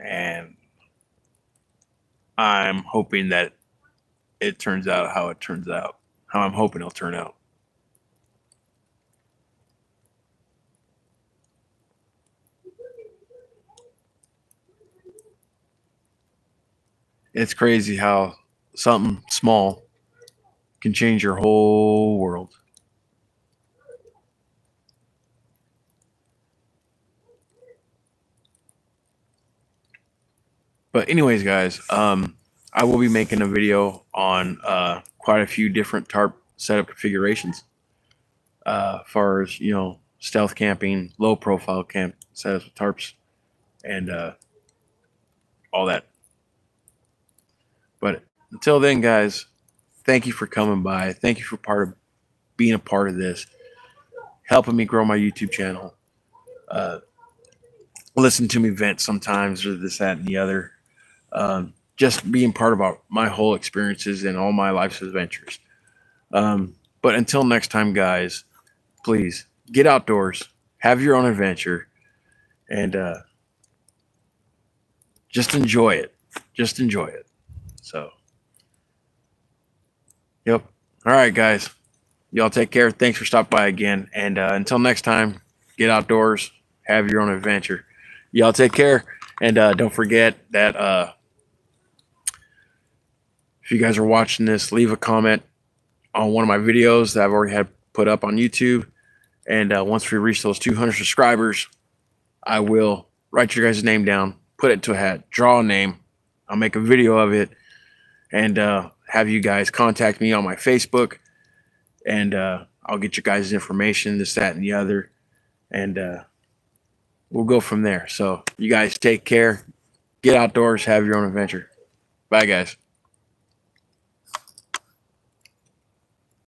And I'm hoping that it turns out how it turns out, how I'm hoping it'll turn out. It's crazy how something small can change your whole world. But anyways, guys, I will be making a video on quite a few different tarp setup configurations. As far as, stealth camping, low profile camp setups with tarps, and all that. But until then, guys, thank you for coming by. Thank you for being a part of this, helping me grow my YouTube channel. Listen to me vent sometimes, or this, that, and the other. Just being part of my whole experiences and all my life's adventures. But until next time, guys, please get outdoors, have your own adventure, and just enjoy it. Just enjoy it. So, yep. All right, guys. Y'all take care. Thanks for stopping by again. And until next time, get outdoors, have your own adventure. Y'all take care. And don't forget that if you guys are watching this, leave a comment on one of my videos that I've already had put up on YouTube. And once we reach those 200 subscribers, I will write your guys' name down, put it to a hat, draw a name. I'll make a video of it, and have you guys contact me on my Facebook. And I'll get your guys' information, this, that, and the other. And we'll go from there. So you guys take care. Get outdoors. Have your own adventure. Bye, guys.